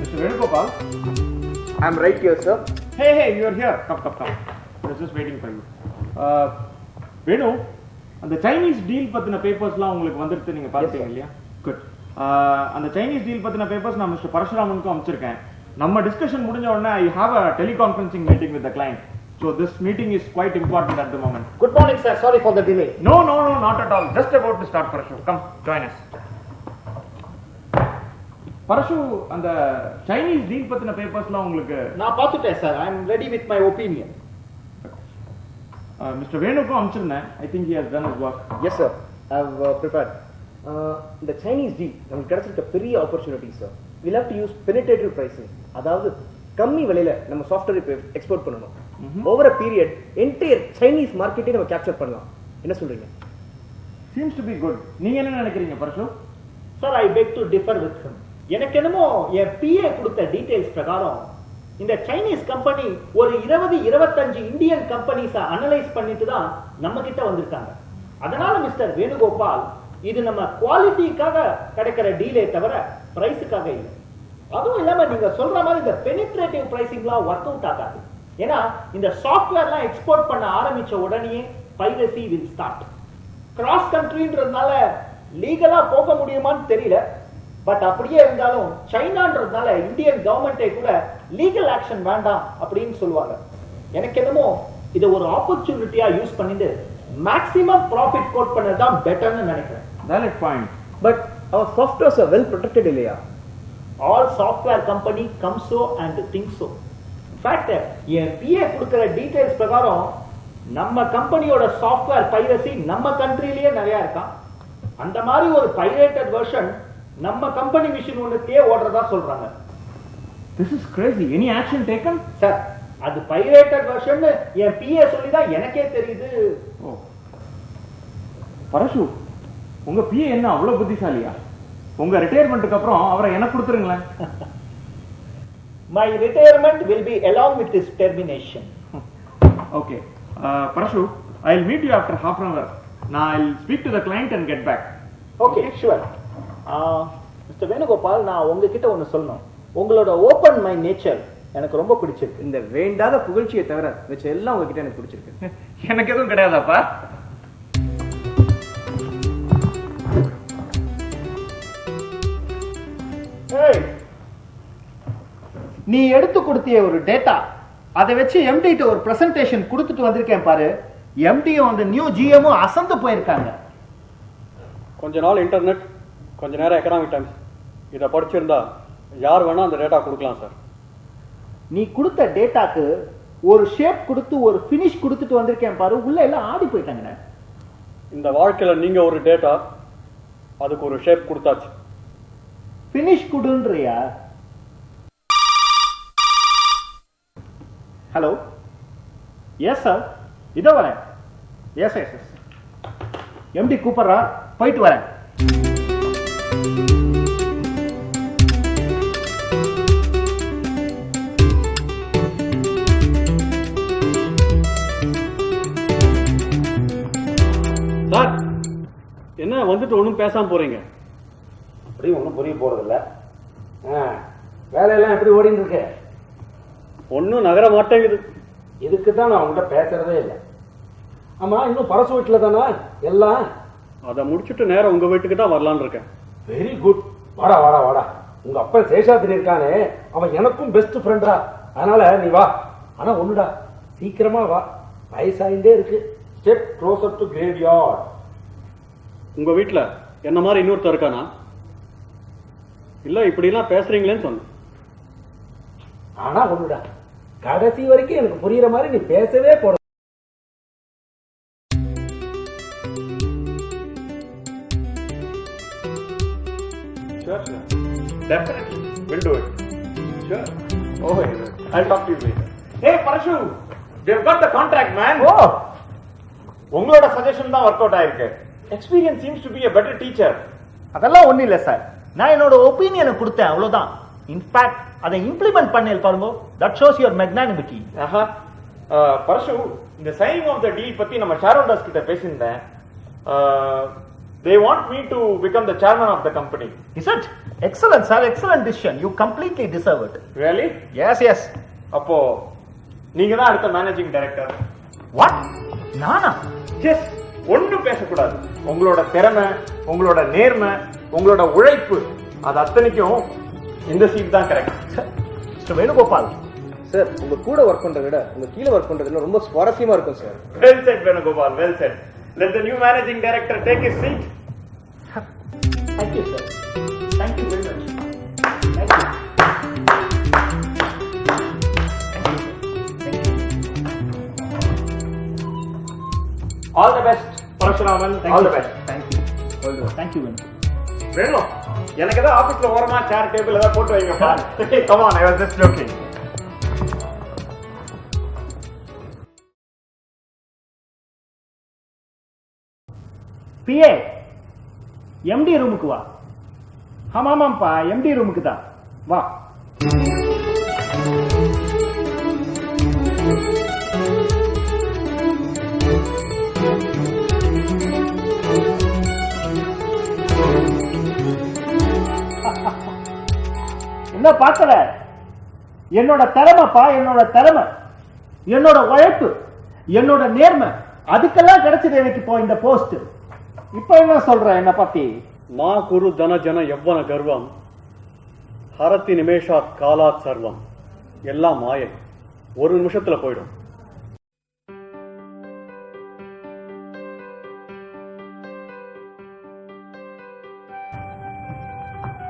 Mr. Venugopal, I'm right here, sir. hey, you are here. Come. I was just waiting for you. Venu, அந்த சைனீஸ் டீல் பத்தின பேப்பர்ஸ்லாம் உங்களுக்கு வந்துருச்சு, நீங்க பார்த்தீங்க இல்லையா? குட். அந்த சைனீஸ் டீல் பத்தின பேப்பர்ஸ் நான் மிஸ்டர் பரசுராமனுக்கும் அனுப்பிச்சிருக்கேன். நம்ம டிஸ்கஷன் முடிஞ்ச உடனே I have a teleconferencing meeting with the client. So this meeting is quite important at the moment. Good morning, sir. Sorry for the delay. No, not at all. Just about to start, Parashu. Come, join us. Parashu, அந்த Chinese deal பத்தின பேப்பர்ஸ்லாம் உங்களுக்கு நான் பார்த்துட்டேன் sir. I am ready with my opinion. Mister வேணுக்கும் அனுப்பிச்சிருந்தேன். I think he has done his work. Yes, sir. I've prepared. இந்த Chinese deal நமக்கு கிடைச்சிருக்க பெரிய opportunity sir. We'll have to use penetrative pricing. அதாவது கம்மி விலையில நம்ம சாஃப்ட்வேர் எக்ஸ்போர்ட் பண்ணணும். Over a period entire Chinese மார்க்கெட்டை நம்ம கேப்சர் பண்ணலாம். என்ன சொல்றீங்க? Seems to be good. நீங்க என்ன நினைக்கிறீங்க Parasu? Sir, I beg to differ with him. எனக்கு என்னமோ என் PA கொடுத்த டீடைல்ஸ் பிரகாரம் இந்த சைனீஸ் கம்பெனி ஒரு 20-25 இந்தியன் கம்பெனிஸ அனலைஸ் பண்ணிட்டு தான் நம்ம கிட்ட வந்திருக்காங்க. அதனால மிஸ்டர் வேணுகோபால், இது நம்ம குவாலிட்டிக்காக கிடைக்கிற டீலே தவிர பிரைஸுக்காக இல்லை. அதுவும் இல்லாம நீங்க சொல்ற மாதிரி இந்த பெனிட்ரேட்டிவ் பிரைசிங்லாம் ஒர்க் அவுட் ஆகாது. ஏன்னா இந்த சாஃப்ட்வேர்லாம் எக்ஸ்போர்ட் பண்ண ஆரம்பிச்ச உடனே பைரசி வில் ஸ்டார்ட். கிராஸ் கண்ட்ரின்றதுனால லீகலா போக முடியுமான்னு தெரியல. பட் அப்படியே இருந்தாலும் சைனான்றதுனால இந்தியன் கவர்மெண்டே கூட லீகல் ஆக்ஷன் வேண்டாம் அப்படின்னு சொல்லுவாங்க. எனக்கு என்னமோ இதை ஒரு ஆப்பர்ச்சுனிட்டியா யூஸ் பண்ணிட்டு மேக்ஸிமம் ப்ராஃபிட் கோட் பண்ணதான் பெட்டர்னு நினைக்கிறேன். Valid point. But our softwares are well protected இல்லையா? All software company comes so and thinks so. In fact, N PA கொடுக்கிற டீடைல்ஸ் பிரகாரம் நம்ம கம்பெனியோட சாஃப்ட்வேர் பைரசி நம்ம கண்ட்ரிலேயே நிறைய இருக்கான். அந்த மாதிரி ஒரு பைரேட்டட் வெர்ஷன் நம்ம கம்பெனி மிஷின் ஒன்றுக்கே ஓடுறதா சொல்றாங்க. This is crazy. Any action taken? Sir, அது பைரேட்டட் வெர்ஷன் என் PA சொல்லிதான் எனக்கே தெரியுது. ஓ, பரசு, உங்க PA என்ன அவ்வளவு புத்திசாலியா? உங்க ரிட்டையர்மெண்ட்டுக்கு அப்புறம் அவரை எனக்கு கொடுத்துருங்களேன். My retirement will be along with this termination. Okay. Parashu, I'll meet you after half an hour. Now I'll speak to the client and get back. Okay, sure. Mister Venugopal, நான் உங்ககிட்ட ஒன்று சொல்லணும். உங்களோட ஓப்பன் மைண்ட் நேச்சர் எனக்கு ரொம்ப பிடிச்சிருக்கு. இந்த வேண்டாத புகழ்ச்சியை தவிர வச்ச எல்லாம் உங்ககிட்ட எனக்கு பிடிச்சிருக்கு. எனக்கு எதுவும் கிடையாதாப்பா? நீ எடுத்து கொடுத்திய ஒரு டேட்டா, அதை வச்சு எம்டி ஒரு பிரசன்டேஷன் கொடுத்துட்டு வந்திருக்கேன் பாரு. எம்டியும் அந்த நியூ ஜிஎமும் அசந்து போயிருக்காங்க. கொஞ்ச நாள் இன்டர்நெட், கொஞ்ச நேரம் எக்கனாமிக் டைம்ஸ், இதை படிச்சிருந்தா யார் வேணா அந்த டேட்டா கொடுக்கலாம் சார். நீ கொடுத்த டேட்டாக்கு ஒரு ஷேப் கொடுத்து ஒரு ஃபினிஷ் கொடுத்துட்டு வந்திருக்கேன் பாரு. உள்ள எல்லாம் ஆடி போயிட்டாங்க. இந்த வாழ்க்கையில நீங்க ஒரு டேட்டா, அதுக்கு ஒரு ஷேப் கொடுத்தாச்சு. ஃபினிஷ் கொடுன்றியா? ஹலோ, எஸ் சார், இதோ வரேன். எஸ் எஸ் எஸ், எம்டி கூப்பிடுறா, போயிட்டு வரேன். சார், என்ன வந்துட்டு ஒன்றும் பேசாம போறீங்க? அப்படியும் ஒன்றும் புரிய போறதில்ல. வேலையெல்லாம் எப்படி ஓடிட்டு இருக்கு? ஒன்றும் நகர மாட்டேங்குது. இதுக்கு தான் நான் உங்கள்கிட்ட பேசுறதே இல்லை. ஆமா, இன்னும் பரசு வீட்டில் தானா எல்லாம்? அதை முடிச்சுட்டு நேரம் உங்க வீட்டுக்கு தான் வரலான்னு இருக்கேன். Very good. வாடா வாடா வாடா. உங்க அப்பா சேஷாத்திரி இருக்கானே, அவன் எனக்கும் பெஸ்ட் ஃப்ரெண்டா. அதனால நீ வா. ஆனா ஒண்ணுடா, சீக்கிரமா வா. வயசாயிண்டே இருக்கு. Step closer to graveyard. உங்க வீட்டுல என்ன மாதிரி இன்னொருத்தர் இருக்கானா? இல்ல இப்படிலாம் பேசுறீங்களேன்னு சொன்னேன். ஆனா ஒண்ணுடா, கடைசி வரைக்கும் எனக்கு புரியுற மாதிரி நீ பேசவே போற. Sure, sure. Definitely. We'll do it. Sure. Oh, I'll talk to you later. Hey, Parashu! They've got the contract, man. Oh! உங்களோட சஜஷன் தான் ஒர்க் அவுட் ஆயிருக்கு. Experience seems to be a better teacher. அதெல்லாம் ஒண்ணும் இல்ல sir. நான் என்னோட ஒப்பீனியனை கொடுத்தேன், அவ்வளவுதான். இன்ஃபேக்ட் அதை இம்ப்ளிமெண்ட் பண்ணேன் பாருங்க. That shows your magnanimity. ஆஹா. பரசு, இந்த சைனிங் ஆஃப் த டீல் பத்தி நம்ம ஷேர் ஹோல்டர்ஸ் கிட்ட பேசியிருந்தேன். They want me to become the chairman of the company. Is it? Excellent, sir. Excellent decision. You completely deserve it. Really? Yes, yes. அப்போ நீங்க தான் அடுத்த managing director. What? நானா? S. ஒண்ணும் பேசக்கூடாது. உங்களோட திறமை, உங்களோட நேர்மை, உங்களோட உழைப்பு, அது அத்தனைக்கும் இந்த சீட் தான் கரெக்ட். மிஸ்டர் வேணுகோபால், சார் உங்க கூட ஒர்க் பண்றதை விட உங்க கீழே ஒர்க் பண்றதுல ரொம்ப சுவாரஸ்யமா இருக்கும் sir. Well set Venugopal, well set. Let the new managing director take his seat. thank you, sir. Thank you very much. Thank you. All the best, Parashuraman. All the best. Thank you. All the best. Thank you, Venu. வேணும். எனக்கு ஏதாவது ஆபீஸ்ல ஓரமா chair table ஏதாவது போட்டு வைங்கப்பா. Come on, I was just joking. PA, MD ரூமுக்கு வா. ஆமாமாப்பா, MD ரூமுக்கு தான். வா. என்ன பார்க்கல? என்னோட திறமைப்பா, என்னோட திறமை, என்னோட உழைப்பு, என்னோட நேர்மை, அதுக்கெல்லாம் கிடைச்சது எனக்கு இப்போ இந்த போஸ்ட். இப்ப என்ன சொல்ற என்ன பத்தி? மா குரு தன ஜன யவ்வன கர்வம் ஹரத்தி நிமேஷாத் காலாத் சர்வம். எல்லாம் மாயை, ஒரு நிமிஷத்துல போயிடும்.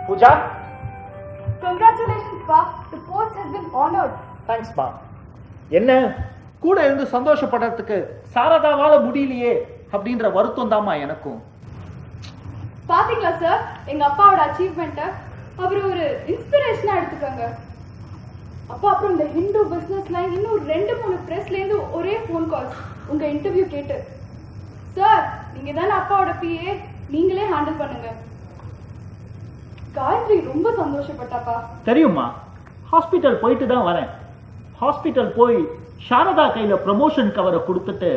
Pooja, Congratulations, Pa. The post has been honored. Thanks பா. என்ன கூட இருந்து சந்தோஷப்படுறதுக்கு சாரதாவால முடியலையே அப்படின்ற வருத்தம் தாமா எனக்கும். பாத்தீங்களா சார், எங்க அப்பாவோட அச்சீவ்மெண்ட்டை அவர் ஒரு இன்ஸ்பிரேஷனா எடுத்துக்கோங்க. அப்பா அப்புறம் இந்த ஹிந்து பிசினஸ் லைன் இன்னும் 2-3 பிரஸ்ல இருந்து ஒரே ஃபோன் கால்ஸ் உங்க இன்டர்வியூ கேட்டு, சார் நீங்க தானே அப்பாவோட PA, நீங்களே ஹேண்டில் பண்ணுங்க. காயத்ரி ரொம்ப சந்தோஷப்பட்டாப்பா. தெரியுமா, ஹாஸ்பிட்டல் போயிட்டு தான் வரேன். ஹாஸ்பிட்டல் போய் சாரதா கையில ப்ரமோஷன் கவரை கொடுத்துட்டு,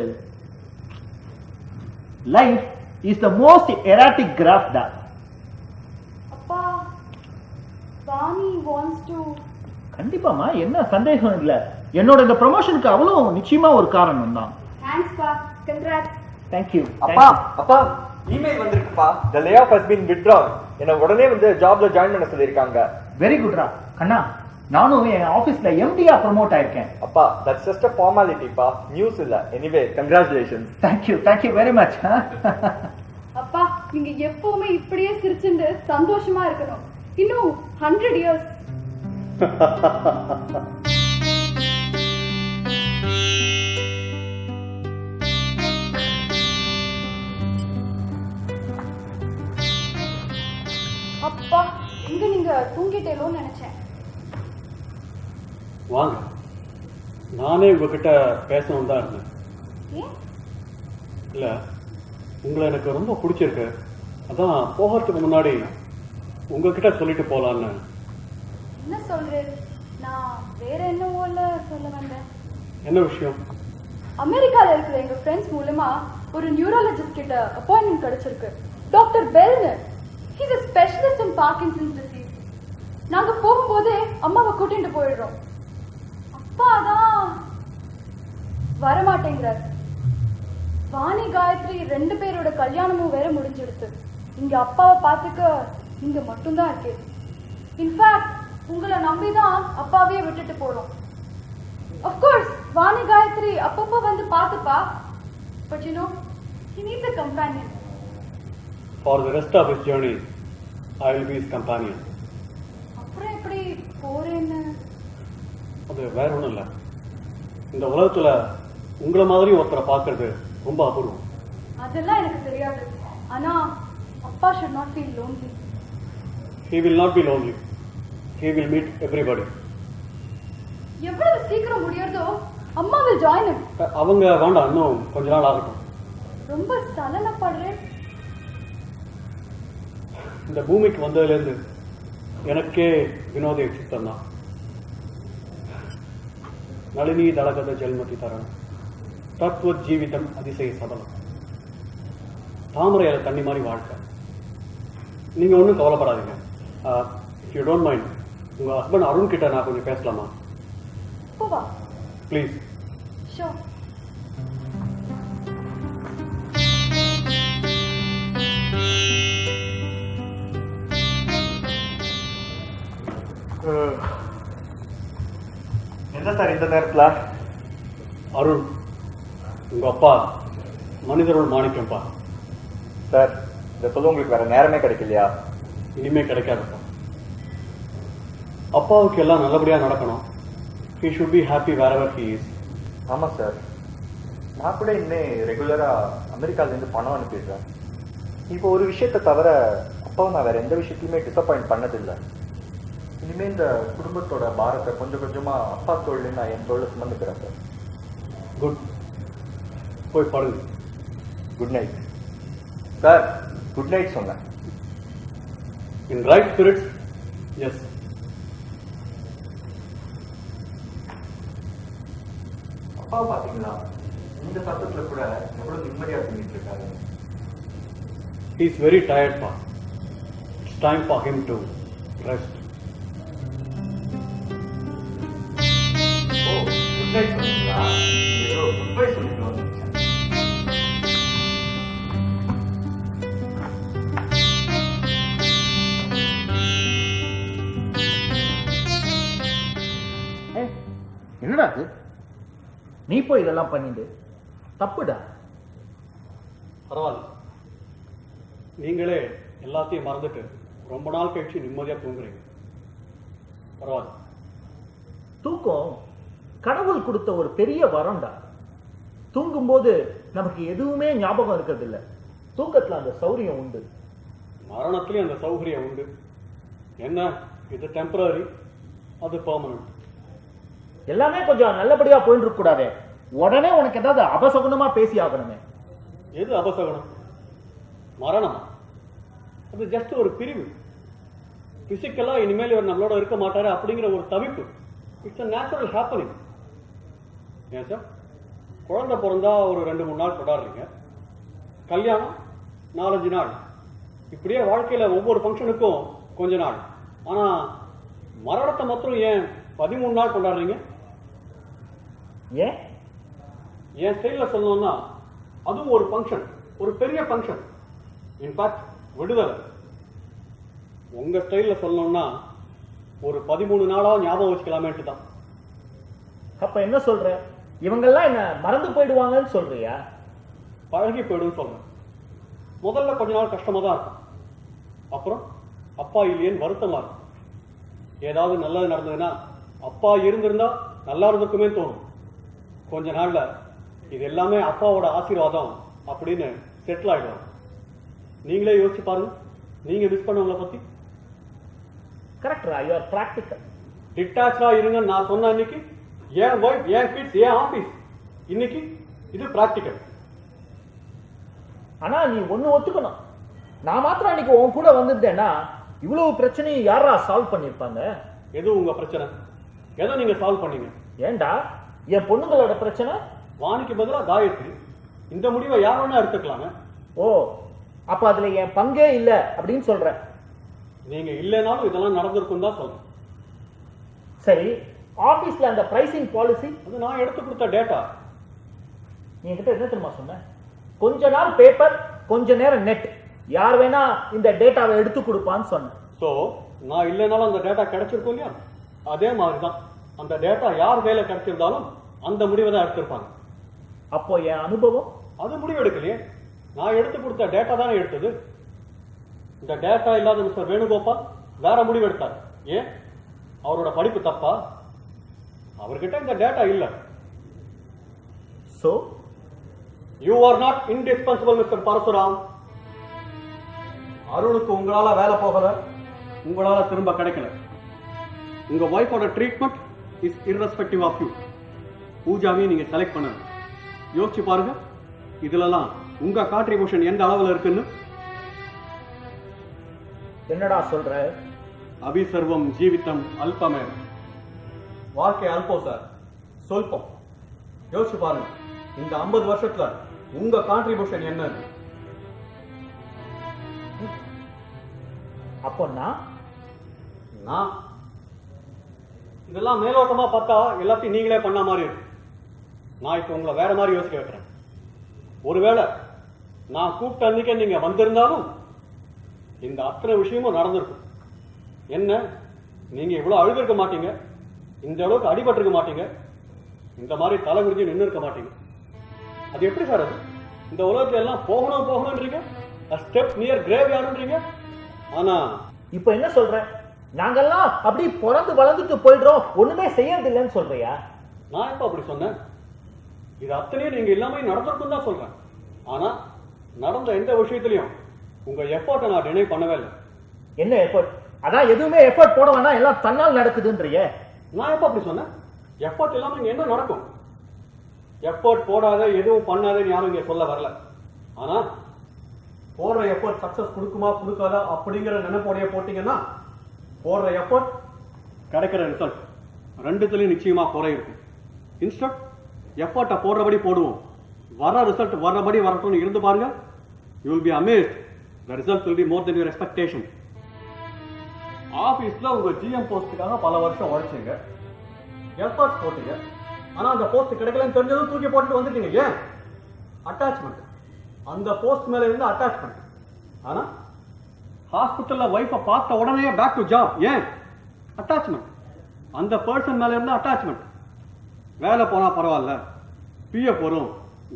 life is the most erotic graph தான். அப்பா, வாணி வாண்ட்ஸ் டு. கண்டிப்பாமா, என்ன சந்தேகம் இல்ல. என்னோட இந்த ப்ரமோஷனுக்கு அவ்வளவு நிச்சயமா ஒரு காரணம் தான். தேங்க்ஸ் பா. கங்க்ராட்ஸ். தேங்க்யூ. அப்பா அப்பா email வந்திருக்குப்பா. The layoff has been withdrawn. என்ன உடனே வந்து ஜாப்ல ஜாயின் பண்ண சொல்லிருக்காங்க. வெரி குட்ரா கண்ணா. நானும் என் ஆபீஸ்ல MD-ஆ ப்ரோமோட் ஆயிருக்கேன். அப்பா, that's just a formality பா, நியூஸ் இல்ல. Anyway, congratulations. Thank you very much. அப்பா, நீங்க எப்பவுமே இப்படியே சிரிச்சுண்டு சந்தோஷமா இருக்கணும். இன்னும் 100 years. அப்பா, எங்க நீங்க தூங்கிட்டேலோன்னு நினைச்சேன். வாங்க, நானே உங்ககிட்ட பேசணும் தான் இருந்தேன். ஏன்? இல்ல, உங்களை எனக்கு ரொம்ப பிடிச்சிருக்கு. அதான் போகிறதுக்கு முன்னாடி உங்ககிட்ட சொல்லிட்டு போலான்னு. என்ன சொல்றேன்? நான் வேற என்னவோல சொல்ல வந்தேன். என்ன விஷயம்? அமெரிக்கால இருக்கிற எங்க ஃப்ரெண்ட்ஸ் மூலமா ஒரு நியூரோலஜிஸ்ட் கிட்ட அப்பாயின்மெண்ட் கிடைச்சிருக்கு. Doctor பெல்னு. He's a specialist in Parkinson's disease. நாங்க போகும்போதே அம்மாவை கூட்டிட்டு போயிடுறோம். அப்பா தான் வரமாட்டேங்கிறார். வாணி காயத்ரி 2 பேரோட கல்யாணமும் வேற முடிஞ்சிடுது. இங்க அப்பாவை பார்த்துக்க இங்க மட்டும்தான் இருக்கு. இன்ஃபேக்ட் உங்களை நம்பிதான் அப்பாவையே விட்டுட்டு போறோம். அஃப்கோர்ஸ் வாணி காயத்ரி அப்பப்போ வந்து பார்த்துப்பா. But you know he needs a companion. For the rest of his journey, I will be his companion. அப்புறம் எப்படி போறேன்னு? அது வேற ஒன்றும் இல்லை. இந்த உலகத்துல உங்களை மாதிரி ஒருத்தரை பார்க்கறது ரொம்ப அபூர்வம். அதெல்லாம் எனக்கு தெரியாது. ஆனா அப்பா should not feel lonely. He will not be lonely. He will meet everybody. எவ்வளவு சீக்கிரம் முடியறதோ அம்மா will join him. அவங்க வேண்டாம், இன்னும் கொஞ்ச நாள் ஆகட்டும். ரொம்ப சலனப்படுறேன். இந்த பூமிக்கு வந்ததுலேருந்து எனக்கே வினோத சித்தம் தான். நளினி தளகத ஜெல்மதி தரணம் தத்துவ ஜீவிதம் அதிசய சபலம். தாமரையில தண்ணி மாதிரி வாழ்க்கை. நீங்க ஒன்றும் கவலைப்படாதீங்க. இஃப் யூ டோன்ட் மைண்ட், உங்க ஹஸ்பண்ட் அருண் கிட்ட நான் கொஞ்சம் பேசலாமா? போவா ப்ளீஸ். ஷோர். என்ன சார் இந்த நேரத்துல? அருண், உங்க அப்பா மனிதரோட மாணிக்கம்பா. சார் இதை சொல்ல உங்களுக்கு வேற நேரமே கிடைக்கலையா? இனிமே கிடைக்காதுப்பா. அப்பாவுக்கு எல்லாம் நல்லபடியா நடக்கணும். He should be happy wherever he is. ஆமா சார், நான் கூட இன்னும் ரெகுலரா அமெரிக்கால இருந்து பணம் அனுப்பிடுறேன். இப்போ ஒரு விஷயத்தை தவிர அப்பாவை நான் வேற எந்த விஷயத்தையுமே டிசப்பாயிண்ட் பண்ணதில்லை. இனிமே இந்த குடும்பத்தோட பாரத்தை கொஞ்சம் கொஞ்சமா அப்பா தோல்ல நான் என் தோல்ல சுமந்துக்கிறேன் சார். குட். போய் படுங்க. Good night sir. Good night சொன்னேன். In right spirits, yes. அப்பா பாத்தீங்களா, இந்த சத்தத்துல கூட எவ்வளவு நிம்மதியா தூங்கிட்டு இருக்காரு. He is very tired, pa. It's time for him to rest. ஓ, குட் நைட் சொன்னீங்களா? ஏதோ குட் பை சொல்லிட்டு வந்தேன். என்னடா அது? நீ போய் இதெல்லாம் பண்ணிட்டு தப்புடா. பரவாயில்ல, நீங்களே எல்லாத்தையும் மறந்துட்டு ரொம்ப நாள் கழிச்சு நிம்மதியா தூங்குறீங்க. பரவாயில்ல. தூக்கம் கடவுள் கொடுத்த ஒரு பெரிய வரம்டா. தூங்கும்போது நமக்கு எதுவுமே ஞாபகம் இருக்கிறது இல்ல. தூக்கத்துல அந்த சௌரியம் உண்டு. மரணத்திலேயும் அந்த சௌகரியம் உண்டு. என்ன, இது டெம்பரரி, அது பெர்மனன்ட். எல்லாமே கொஞ்சம் நல்லபடியா போயிட்டு இருக்க கூடாதே. உடனே உனக்கு ஏதாவது அபசகுனமா பேசி ஆகணுமே. எது அபசகனம்? மரணம் அது ஜஸ்ட் ஒரு பிரிவு. பிசிக்கலா இனிமேல் இவர் நம்மளோட இருக்க மாட்டாரு அப்படிங்கிற ஒரு தவிப்பு. It's a natural happening. ஏன் சார், குழந்தை பிறந்தா ஒரு 2-3 நாள் கொண்டாடுறீங்க, கல்யாணம் 4-5 நாள், இப்படியே வாழ்க்கையில ஒவ்வொரு ஃபங்க்ஷனுக்கும் கொஞ்ச நாள். ஆனா மரணத்தை மாத்திரம் ஏன் 13 நாள் கொண்டாடுறீங்க? ஏன்? என் ஸ்டைல சொல்லணும்னா அதுவும் ஒரு ஃபங்க்ஷன், ஒரு பெரிய ஃபங்க்ஷன். இன்ஃபேக்ட் விடுதலை. உங்க ஸ்டைல்ல சொல்லணும்னா ஒரு 13 நாளா ஞாபகம் வச்சுக்கலாமேட்டு தான். அப்ப என்ன சொல்ற? இவங்கெல்லாம் என்ன மறந்து போயிடுவாங்கன்னு சொல்றியா? பழகி போயிடும் சொல்றேன். முதல்ல கொஞ்ச நாள் கஷ்டமா தான் இருக்கும். அப்புறம் அப்பா இல்லையேன்னு வருத்தமா இருக்கும். ஏதாவது நல்லது நடந்ததுன்னா அப்பா இருந்திருந்தா நல்லா இருந்திருக்குமே தோணும். கொஞ்ச நாள்ல இது எல்லாமே அப்பாவோட ஆசீர்வாதம் அப்படின்னு செட்டில் ஆயிடும். நீங்களே யோசிச்சு பாருங்க, நீங்க மிஸ் பண்ணவங்களை பத்தி. கரெக்டா? You are practical. டிட்டாச்சா இருங்க நான் சொன்ன அன்னைக்கு ஏன் ஒய்ஃப், ஏன் கிட்ஸ், ஏன் ஆபீஸ். இன்னைக்கு இது பிராக்டிக்கல். ஆனா நீ ஒண்ணு ஒத்துக்கணும், நான் மாத்திரம் அன்னைக்கு உன் கூட வந்திருந்தேன்னா இவ்வளவு பிரச்சனையும் யாரா சால்வ் பண்ணிருப்பாங்க? எது உங்க பிரச்சனை? எதை நீங்க சால்வ் பண்ணீங்க? ஏண்டா என் பொண்ணுங்களோட பிரச்சனை? வாணிக்கு பதிலா காயத்ரி. இந்த முடிவை யார் வேணா எடுத்துக்கலாங்க. ஓ, அப்ப அதுல என் பங்கே இல்ல அப்படின்னு சொல்ற? நீங்க இல்லைனாலும் இதெல்லாம் நடந்திருக்கும் தான் சொல்றேன். சரி, ஆபீஸ்ல அந்த பிரைசிங் பாலிசி அது நான் எடுத்து கொடுத்த டேட்டா. நீ என்கிட்ட என்ன தெரியுமா சொன்ன? கொஞ்ச நாள் பேப்பர், கொஞ்ச நேரம் நெட், யார் வேணா இந்த டேட்டாவை எடுத்து கொடுப்பான்னு சொன்னேன். ஸோ நான் இல்லைனாலும் அந்த டேட்டா கிடைச்சிருக்கும் இல்லையா? அதே மாதிரி தான் அந்த டேட்டா யார் கையில கிடைச்சிருந்தாலும் அந்த முடிவை தான் எடுத்திருப்பாங்க. அப்போ என் அனுபவம் அது முடிவு எடுக்கலையே, நான் எடுத்து கொடுத்த டேட்டா தானே எடுத்தது. இந்த டேட்டா இல்லாத மிஸ்டர் வேணுகோபால் வேற முடிவு எடுத்தார். ஏன்? அவரோட படிப்பு தப்பா? அவர்கிட்ட இந்த டேட்டா இல்ல. So you are not indispensable mister Parashuram. அருணுக்கு உங்களால வேலை போகல, உங்களால திரும்ப கிடைக்கல. உங்க ஒய்ஃபோட treatment is irrespective of you. பூஜாவையும் நீங்க செலக்ட் பண்ணணும். யோசிச்சு பாருங்க, இதுலலாம் உங்க கான்ட்ரிபியூஷன் எந்த அளவுல இருக்குன்னு. என்னடா சொல்ற? அபிசர்வம் ஜீவிதம் அல்பமே. வாழ்க்கை அல்பம் சார், சொல்பம். யோசிச்சு பாருங்க, இந்த 50 வருஷத்துல உங்க கான்ட்ரிபியூஷன் என்ன? அப்போ நான் இதெல்லாம் மேலோட்டமா பார்த்தா எல்லாத்தையும் நீங்களே பண்ண மாதிரி இருக்கு. நான் இப்ப உங்களை வேற மாதிரி யோசிக்க வைக்கிறேன். ஒருவேளை நான் கூப்பிட்ட அன்னைக்கே நீங்க வந்திருந்தாலும் இந்த அத்தனை விஷயமும் நடந்திருக்கும். என்ன, நீங்க இவ்வளவு அழுதிருக்க மாட்டீங்க, இந்த அளவுக்கு அடிபட்டிருக்க மாட்டீங்க, இந்த மாதிரி தலை குடிஞ்சு நின்று இருக்க மாட்டீங்க. அது எப்படி சார்? அது இந்த உலகத்துல எல்லாம் போகணும் போகணும்ன்றீங்க, ஸ்டெப்ஸ் நியர் கிரேவ் யாருன்றீங்க. ஆனா இப்ப என்ன சொல்ற? நாங்கெல்லாம் அப்படி பிறந்து வளர்ந்துட்டு போயிடுறோம், ஒண்ணுமே செய்யறது இல்லைன்னு சொல்றியா? நான் இப்ப அப்படி சொன்னேன்? இது அத்தனையும் நீங்க இல்லாம நடந்திருக்கும் தான் சொல்றேன். ஆனா நடந்த எந்த விஷயத்திலையும் உங்க எஃபோர்ட்டை நான் டினை பண்ணவே இல்லை. என்ன எஃபோர்ட்? அதான் எதுவுமே எஃபோர்ட் போட வேணாம், எல்லாம் தன்னால் நடக்குதுன்றிய. நான் எப்ப அப்படி சொன்னேன்? எஃபோர்ட் இல்லாம இங்க என்ன நடக்கும்? எஃபோர்ட் போடாத, எதுவும் பண்ணாதன்னு யாரும் இங்க சொல்ல வரல. ஆனா போடுற எஃபோர்ட் சக்சஸ் கொடுக்குமா கொடுக்காதா அப்படிங்கிற நினைப்போடைய போட்டீங்கன்னா போடுற எஃபோர்ட் கிடைக்கிற ரிசல்ட் ரெண்டுத்துலயும் நிச்சயமா குறை இருக்கும். இன்ஸ்டன்ட் எஃபோர்ட்டை போடுறபடி போடுவோம், வர ரிசல்ட் வர்றபடி வரட்டும்னு இருந்து பாருங்க. You will be amazed. The result will be more then your expectation. ஆபீஸ்ல உங்க ஜிஎம் போஸ்டுக்காக பல வருஷம் உழைச்சீங்க, எஃபோர்ட் போட்டீங்க. ஆனா அந்த போஸ்ட் கிடைக்கலன்னு தெரிஞ்சதும் தூக்கி போட்டுட்டு வந்துட்டீங்க. ஏன்? அட்டாச்மெண்ட். அந்த போஸ்ட் மேல இருந்து அட்டாச்மெண்ட். ஆனா ஹாஸ்பிட்டல்ல வைஃபை பார்த்த உடனே பேக் டு ஜாப். ஏன்? அட்டாச்மெண்ட். அந்த பர்சன் மேல இருந்து அட்டாச்மெண்ட். வேலை போனா பரவாயில்ல, பிஎஃப் வரும்,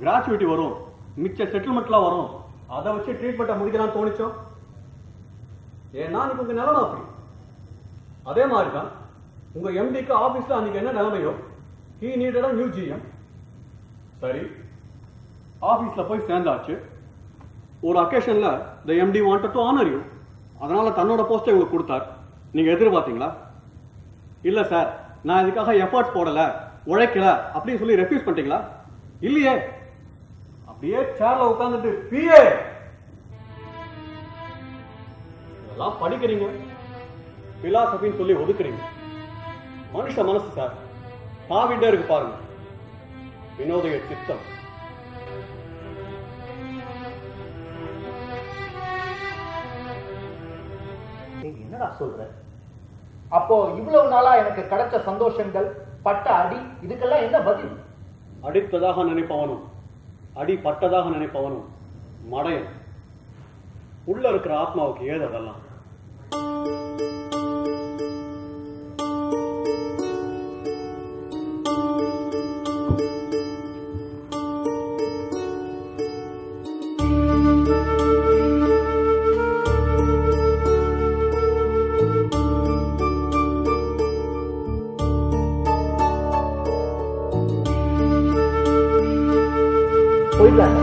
கிராச்சுவிட்டி வரும், மிச்ச செட்டில்மெண்ட்லாம் வரும், அதை வச்சு ட்ரீட்மெண்ட்டை முடிக்கலாம் தோணிச்சோம். ஏன்னா நீங்க உங்க நிலைமை அப்படி. அதே மாதிரி தான் உங்க எம்டிக்கு ஆபீஸ்ல அன்னைக்கு என்ன நிலைமையோ, he needed a new GM. சரி, ஆபீஸ்ல போய் சேர்ந்தாச்சு. ஒரு அக்கேஷன்ல the MD wanted to honor you. அதனால தன்னோட போஸ்டை உங்களுக்கு கொடுத்தார். நீங்க எதிர்பார்த்தீங்களா? இல்ல சார், நான் இதுக்காக எஃபர்ட் போடல, உழைக்கல அப்படின்னு சொல்லி ரெஃப்யூஸ் பண்ணிட்டீங்களா? இல்லையே. அப்படியே சேர்ல உட்கார்ந்துட்டு பிஏ இதெல்லாம் படிக்கிறீங்க, பிலாசபின்னு சொல்லி ஒதுக்குறீங்க. மனுஷ மனசு சார் தாவிட்டே இருக்கு பாருங்க. வினோதய சித்தம். என்னடா சொல்ற? அப்போ இவ்வளவு நாளா எனக்கு கிடைச்ச சந்தோஷங்கள், பட்ட அடி, இதுக்கெல்லாம் என்ன பதில்? அடித்ததாக நினைப்பவனும் அடி பட்டதாக நினைப்பவனும் மடையன். உள்ள இருக்கிற ஆத்மாவுக்கு ஏது அதெல்லாம்? போயிடலாம்.